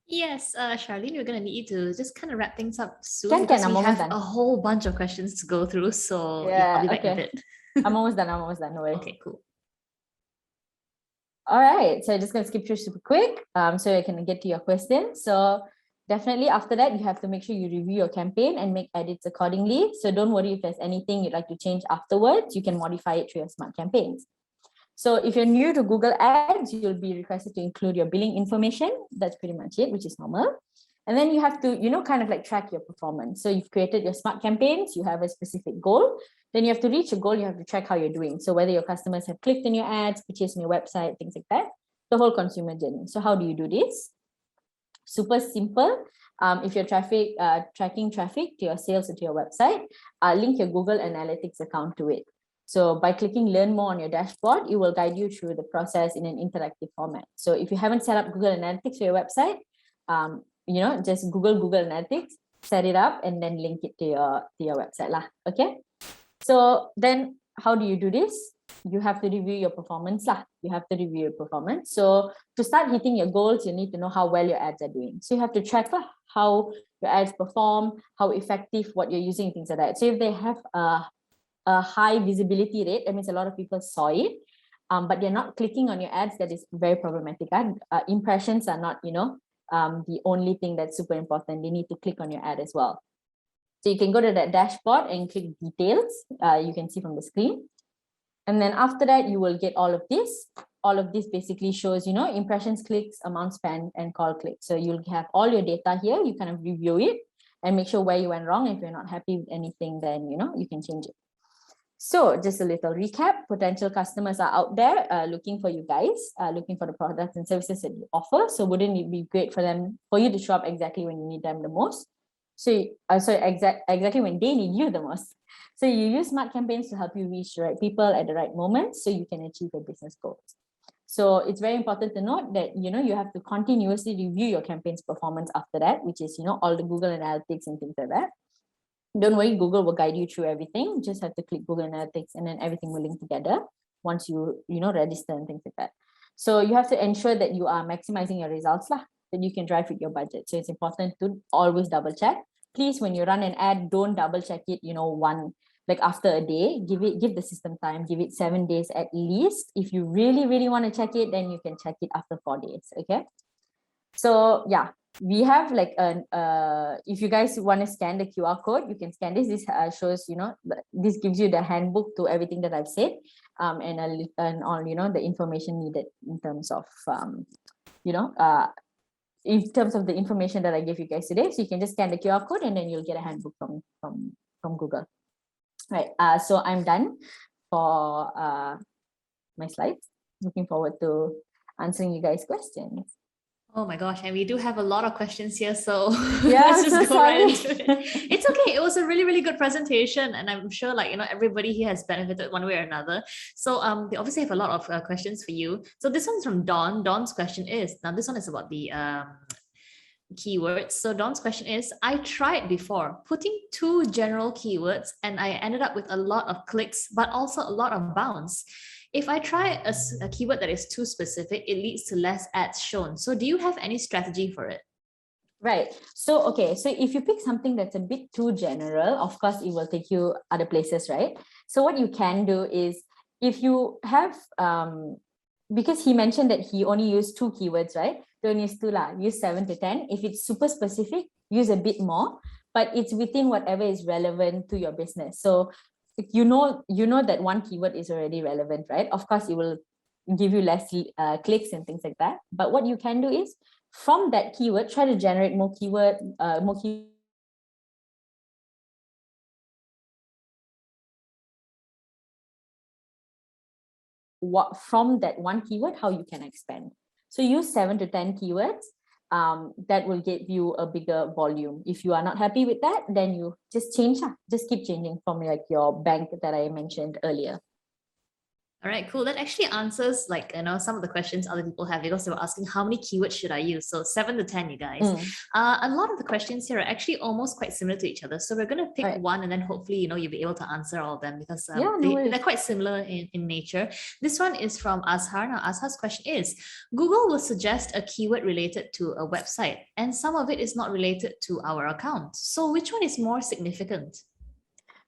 Yes, Charlene, we're gonna need you to just kind of wrap things up soon Can, because I'm we almost have done. a whole bunch of questions to go through. So yeah, I'll be back in a okay. bit. I'm almost done. No worries. Okay, cool. All right, so I'm just gonna skip through super quick, so I can get to your question. So definitely after that, you have to make sure you review your campaign and make edits accordingly. So don't worry if there's anything you'd like to change afterwards, you can modify it through your smart campaigns. So if you're new to Google Ads, you'll be requested to include your billing information. That's pretty much it, which is normal. And then you have to, kind of like track your performance. So you've created your smart campaigns, you have a specific goal. Then you have to reach a goal, you have to track how you're doing. So whether your customers have clicked on your ads, purchased on your website, things like that, the whole consumer journey. So how do you do this? Super simple. If you're tracking traffic to your sales or to your website, link your Google Analytics account to it. So by clicking learn more on your dashboard, it will guide you through the process in an interactive format. So if you haven't set up Google Analytics for your website, just Google Analytics, set it up and then link it to your website lah. Okay. So then how do you do this? You have to review your performance lah. You have to review your performance. So to start hitting your goals, you need to know how well your ads are doing. So you have to track how your ads perform, how effective what you're using, things like that. So if they have a high visibility rate, that means a lot of people saw it, but they're not clicking on your ads, that is very problematic. Impressions are not, the only thing that's super important. They need to click on your ad as well. So you can go to that dashboard and click details. You can see from the screen. And then after that, you will get all of this. All of this basically shows, impressions, clicks, amount spent, and call clicks. So you'll have all your data here. You kind of review it and make sure where you went wrong. If you're not happy with anything, then, you can change it. So just a little recap, potential customers are out there looking for you guys, looking for the products and services that you offer. So wouldn't it be great for you to show up exactly when you need them the most? So exactly when they need you the most. So you use smart campaigns to help you reach the right people at the right moment so you can achieve your business goals. So it's very important to note that, you have to continuously review your campaign's performance after that, which is, all the Google Analytics and things like that. Don't worry, Google will guide you through everything. Just have to click Google Analytics and then everything will link together once you, register and things like that. So you have to ensure that you are maximizing your results that you can drive with your budget. So it's important to always double check. Please, when you run an ad, don't double check it, after a day. Give the system time, give it 7 days at least. If you really, really want to check it, then you can check it after 4 days. Okay. So yeah, we have if you guys want to scan the QR code, you can scan this. This shows, this gives you the handbook to everything that I've said, and all, the information needed in terms of, in terms of the information that I gave you guys today. So you can just scan the QR code and then you'll get a handbook from Google. Right. So I'm done for my slides. Looking forward to answering you guys' questions. Oh my gosh, and we do have a lot of questions here, so yeah, let's just go right into it. It's okay. It was a really, really good presentation, and I'm sure everybody here has benefited one way or another. So they obviously have a lot of questions for you. So this one's from Dawn. Dawn's question is, now this one is about the keywords. So Dawn's question is, I tried before putting 2 general keywords and I ended up with a lot of clicks, but also a lot of bounce. If I try a keyword that is too specific, it leads to less ads shown. So do you have any strategy for it? Right. So, okay. So if you pick something that's a bit too general, of course, it will take you other places, right? So what you can do is, if you have, because he mentioned that he only used 2 keywords, right? Don't use 2 lah, use 7 to 10. If it's super specific, use a bit more, but it's within whatever is relevant to your business. So you know that one keyword is already relevant, right? Of course, it will give you less clicks and things like that. But what you can do is, from that keyword, try to generate more keyword, from that one keyword, how you can expand. So use 7 to 10 keywords. That will give you a bigger volume. If you are not happy with that, then you just change. Just keep changing from your bank that I mentioned earlier. All right, cool. That actually answers like some of the questions other people have, because they were asking how many keywords should I use. So 7 to 10, you guys. A lot of the questions here are actually almost quite similar to each other. So we're gonna pick one, and then hopefully you'll be able to answer all of them, because they're quite similar in nature. This one is from Azhar. Now Azhar's question is: Google will suggest a keyword related to a website, and some of it is not related to our account. So which one is more significant?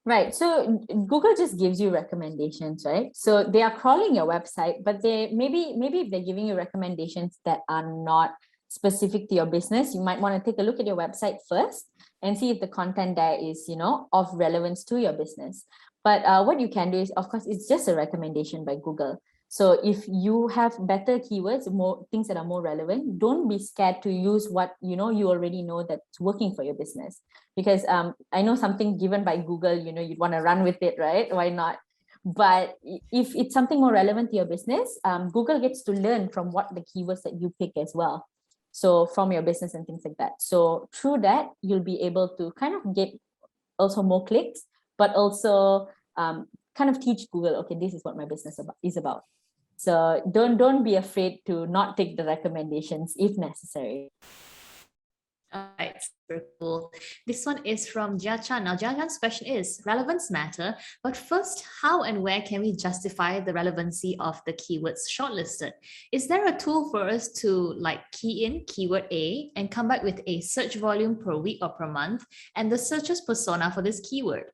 Right. So Google just gives you recommendations, right? So they are crawling your website, but they maybe if they're giving you recommendations that are not specific to your business, you might want to take a look at your website first and see if the content there is, of relevance to your business. But what you can do is, of course, it's just a recommendation by Google. So if you have better keywords, more things that are more relevant, don't be scared to use what you already know that's working for your business. Because I know something given by Google, you'd want to run with it, right? Why not? But if it's something more relevant to your business, Google gets to learn from what the keywords that you pick as well. So from your business and things like that. So through that, you'll be able to kind of get also more clicks, but also kind of teach Google, okay, this is what my business is about. So don't be afraid to not take the recommendations if necessary. All right, super cool. This one is from Jia Chan. Now, Jia Chan's question is: relevance matter, but first, how and where can we justify the relevancy of the keywords shortlisted? Is there a tool for us to key in keyword A and come back with a search volume per week or per month and the searcher's persona for this keyword?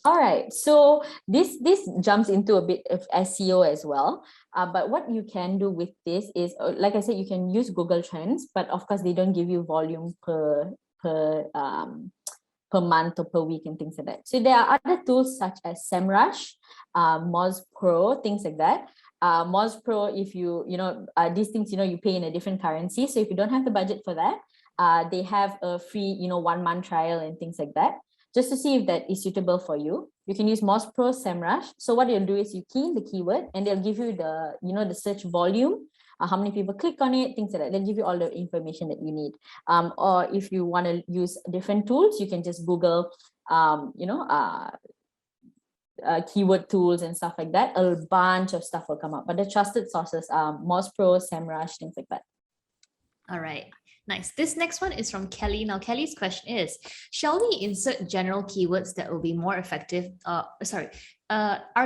All right, so this jumps into a bit of SEO as well. But what you can do with this is, like I said, you can use Google Trends, but of course they don't give you volume per month or per week and things like that. So there are other tools such as SEMrush, Moz Pro, things like that. Moz Pro, if these things, you pay in a different currency. So if you don't have the budget for that, they have a free, 1 month trial and things like that, just to see if that is suitable for you. You can use Moz Pro, SEMrush. So what you'll do is you key in the keyword and they'll give you the, the search volume, how many people click on it, things like that. They'll give you all the information that you need. Or if you want to use different tools, you can just Google, keyword tools and stuff like that. A bunch of stuff will come up. But the trusted sources are Moz Pro, SEMrush, things like that. All right. Nice. This next one is from Kelly. Now, Kelly's question is: shall we insert general keywords that will be more effective? Are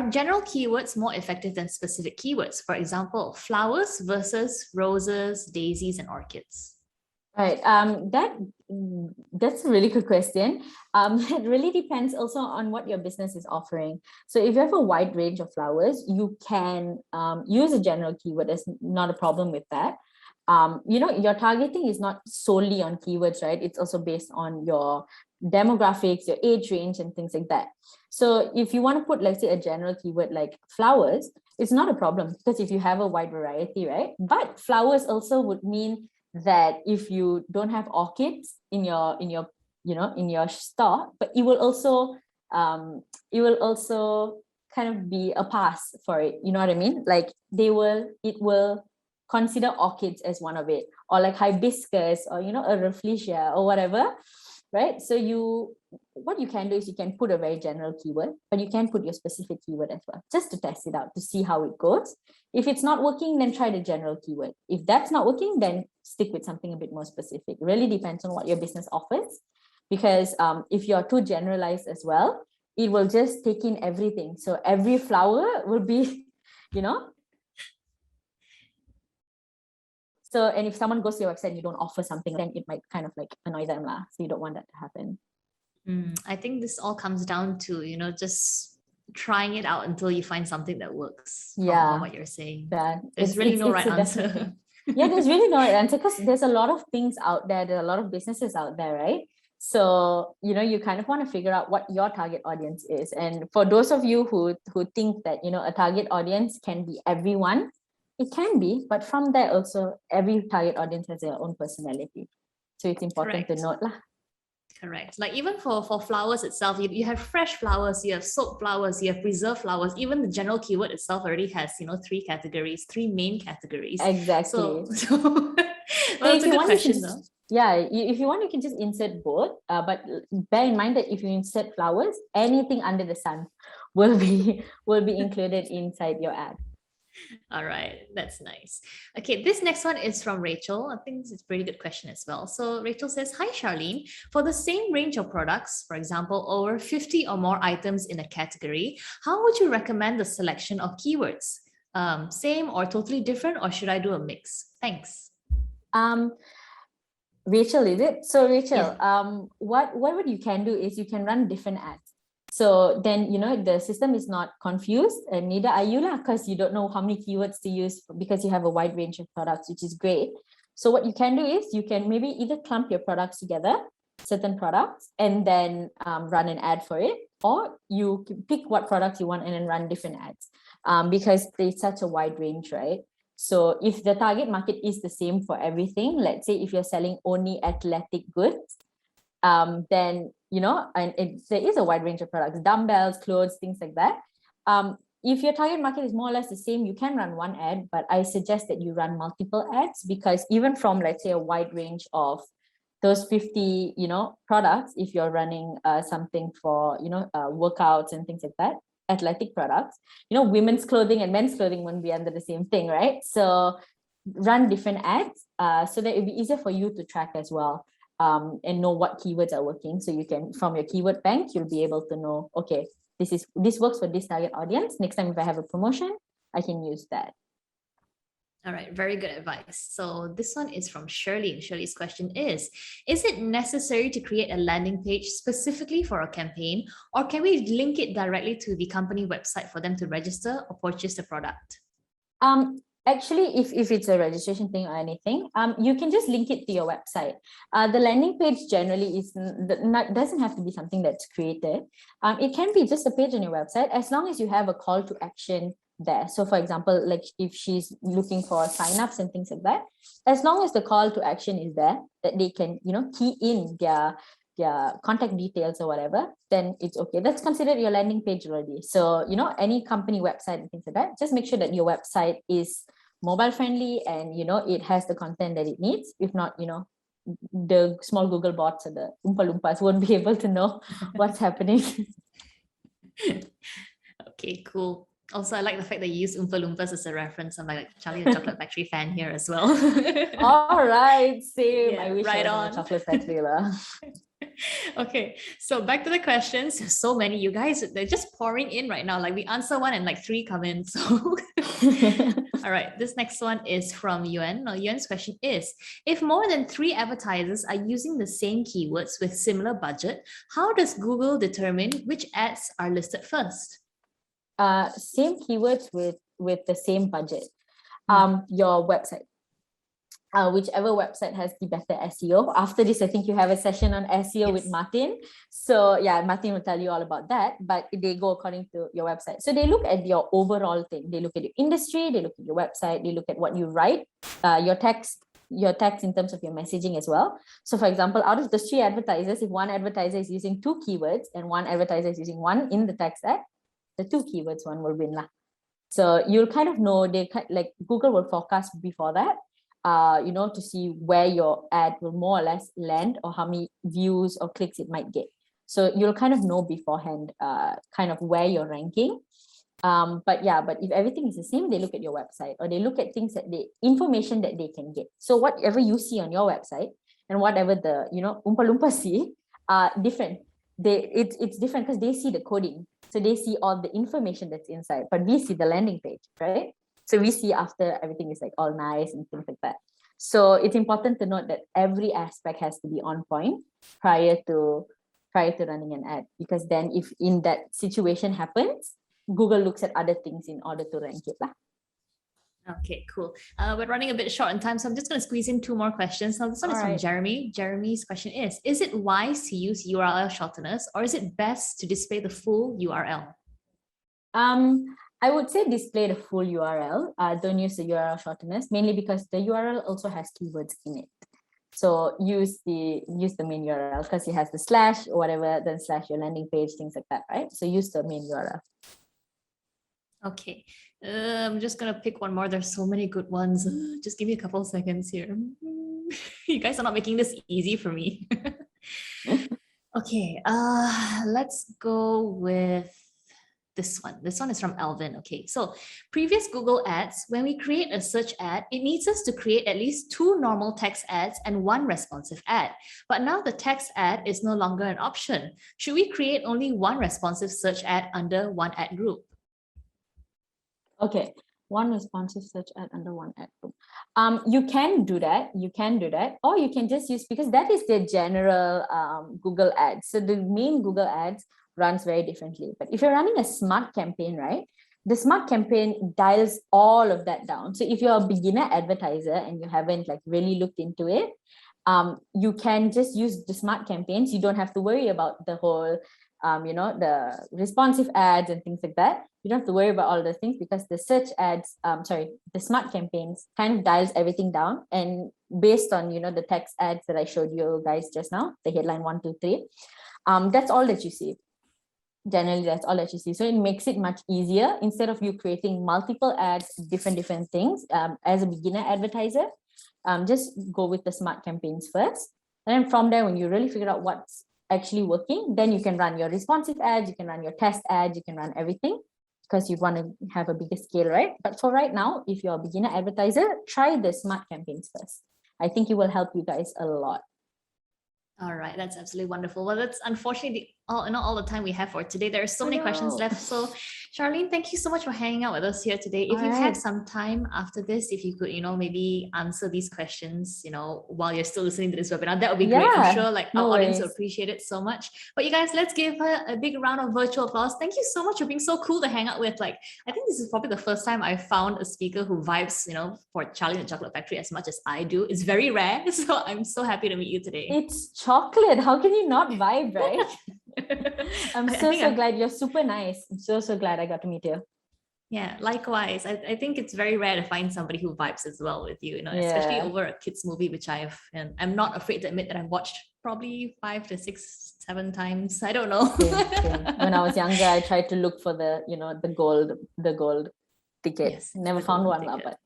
general keywords more effective than specific keywords? For example, flowers versus roses, daisies, and orchids. Right. That's a really good question. It really depends also on what your business is offering. So if you have a wide range of flowers, you can use a general keyword. There's not a problem with that. Your targeting is not solely on keywords, right? It's also based on your demographics, your age range, and things like that. So if you want to put, let's say, a general keyword like flowers, it's not a problem, because if you have a wide variety, right? But flowers also would mean that if you don't have orchids in your store, but it will also kind of be a pass for it. You know what I mean? Like it will consider orchids as one of it, or like hibiscus, or a rafflesia or whatever, right? So what you can do is you can put a very general keyword, but you can put your specific keyword as well, just to test it out, to see how it goes. If it's not working, then try the general keyword. If that's not working, then stick with something a bit more specific. It really depends on what your business offers, because if you're too generalized as well, it will just take in everything. So every flower will be, So, and if someone goes to your website and you don't offer something, then it might kind of annoy them lah. So you don't want that to happen. I think this all comes down to, just trying it out until you find something that works. From what you're saying. There's really no right answer. Yeah, there's really no right answer, because there's a lot of things out there. There are a lot of businesses out there, right? So, you kind of want to figure out what your target audience is. And for those of you who think that, a target audience can be everyone, it can be, but from there also, every target audience has their own personality. So it's important to note lah. Correct. Like even for flowers itself, you have fresh flowers, you have soaked flowers, you have preserved flowers. Even the general keyword itself already has, 3 main categories. Exactly. So well, that's a good question though. Yeah, if you want, you can just insert both. But bear in mind that if you insert flowers, anything under the sun will be included inside your ad. All right, that's nice. Okay, this next one is from Rachel. I think this is a pretty good question as well. So Rachel says, "Hi Charlene, for the same range of products, for example, over 50 or more items in a category, how would you recommend the selection of keywords? Same or totally different, or should I do a mix? Thanks." Um, Rachel, is it? So Rachel, Yeah. what you can do is you can run different ads. So then, the system is not confused, and neither are you lah, because you don't know how many keywords to use because you have a wide range of products, which is great. So what you can do is you can maybe either clump your products together, certain products, and then run an ad for it, or you can pick what products you want and then run different ads, because there's such a wide range, right? So if the target market is the same for everything, let's say if you're selling only athletic goods, then, and there is a wide range of products, dumbbells, clothes, things like that. If your target market is more or less the same, you can run one ad, but I suggest that you run multiple ads, because even from, let's say, a wide range of those 50, products, if you're running something for, workouts and things like that, athletic products, women's clothing and men's clothing won't be under the same thing, right? So run different ads so that it'll be easier for you to track as well, and know what keywords are working. So you can, from your keyword bank, you'll be able to know, okay, this works for this target audience. Next time if I have a promotion, I can use that. All right, very good advice. So this one is from Shirley. Shirley's question is it necessary to create a landing page specifically for a campaign, or can we link it directly to the company website for them to register or purchase the product? Actually, if it's a registration thing or anything, you can just link it to your website. The landing page generally doesn't have to be something that's created. It can be just a page on your website, as long as you have a call to action there. So for example, like if she's looking for signups and things like that, as long as the call to action is there, that they can, key in their contact details or whatever, then it's okay. That's considered your landing page already. So, any company website and things like that, just make sure that your website is mobile friendly and, it has the content that it needs. If not, the small Google bots or the Oompa Loompas won't be able to know what's happening. Okay, cool. Also, I like the fact that you use Oompa Loompas as a reference. I'm like Charlie the Chocolate Factory fan here as well. All right, same. Yeah, I wish right I was on. in a chocolate factory. Okay, so back to the questions. So many, you guys, they're just pouring in right now. Like we answer one and like three come in. So all right, this next one is from Yuan. Now, Yuan's question is, if more than 3 advertisers are using the same keywords with similar budget, how does Google determine which ads are listed first? Same keywords with the same budget. Your website. Whichever website has the better SEO. After this, I think you have a session on SEO with Martin. So yeah, Martin will tell you all about that, but they go according to your website. So they look at your overall thing. They look at your industry, they look at your website, they look at what you write, your text in terms of your messaging as well. So for example, out of the 3 advertisers, if one advertiser is using 2 keywords and one advertiser is using 1 in the text ad, the 2 keywords one will win lah. So you'll kind of know, like Google will forecast before that, to see where your ad will more or less land or how many views or clicks it might get. So you'll kind of know beforehand, kind of where you're ranking. But if everything is the same, they look at your website, or they look at information that they can get. So whatever you see on your website and whatever the, Oompa Loompa see are different. It's different because they see the coding. So they see all the information that's inside, but we see the landing page, right? So we see after everything is like all nice and things like that. So it's important to note that every aspect has to be on point prior to running an ad, because then if in that situation happens, Google looks at other things in order to rank it lah. Okay, cool. We're running a bit short on time, so I'm just going to squeeze in 2 more questions. Now, this one is from Jeremy. Jeremy's question is it wise to use URL shorteners, or is it best to display the full URL? I would say display the full URL. Don't use the URL shorteners, mainly because the URL also has keywords in it. So use the main URL because it has the slash or whatever, then slash your landing page, things like that, right? So use the main URL. Okay, I'm just gonna pick one more. There's so many good ones. Just give me a couple of seconds here. You guys are not making this easy for me. Okay, let's go with this one. This one is from Alvin. Okay, so previous Google ads, when we create a search ad, it needs us to create at least 2 normal text ads and 1 responsive ad. But now the text ad is no longer an option. Should we create only 1 responsive search ad under 1 ad group? Okay, 1 responsive search ad under 1 ad group. You can do that. Or you can just use, because that is the general Google ads. So the main Google ads runs very differently. But if you're running a smart campaign, right, the smart campaign dials all of that down. So if you're a beginner advertiser and you haven't like really looked into it, you can just use the smart campaigns. You don't have to worry about the whole the responsive ads and things like that. You don't have to worry about all those things, because the search ads, the smart campaigns kind of dials everything down. And based on, the text ads that I showed you guys just now, the headline 1, 2, 3, that's all that you see. Generally, that's all that you see. So it makes it much easier. Instead of you creating multiple ads, different things, as a beginner advertiser, just go with the smart campaigns first. And then from there, when you really figure out what's actually working, then you can run your responsive ads, you can run your test ads, you can run everything, because you want to have a bigger scale, right? But for right now, if you're a beginner advertiser, try the smart campaigns first. I think it will help you guys a lot. All right, that's absolutely wonderful. Well, that's unfortunately not all the time we have for today. There are so many questions left. So, Charlene, thank you so much for hanging out with us here today. If you have some time after this, if you could, maybe answer these questions, while you're still listening to this webinar, that would be great. I'm sure our audience will appreciate it so much. But you guys, let's give her a big round of virtual applause. Thank you so much for being so cool to hang out with. I think this is probably the first time I found a speaker who vibes, for Charlie and the Chocolate Factory as much as I do. It's very rare. So I'm so happy to meet you today. It's chocolate. How can you not vibe, right? I'm so glad. You're super nice. I'm so glad I got to meet you. Yeah, likewise. I think it's very rare to find somebody who vibes as well with you, especially over a kids movie, which I'm not afraid to admit that I've watched probably 5 to 6, 7 times. I don't know. Same. When I was younger, I tried to look for the gold ticket. Yes, never found one, but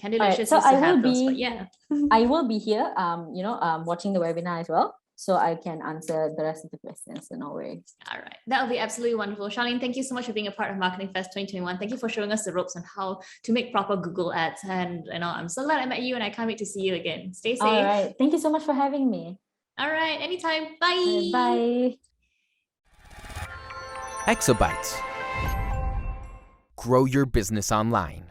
Candylicious so I will be, but yeah. I will be here, watching the webinar as well, so I can answer the rest of the questions. So no worries. All right, that will be absolutely wonderful. Charlene, thank you so much for being a part of Marketing Fest 2021. Thank you for showing us the ropes on how to make proper Google ads. And I'm so glad I met you, and I can't wait to see you again. Stay safe. All right, thank you so much for having me. All right, anytime. Bye. Bye. Exabytes. Grow your business online.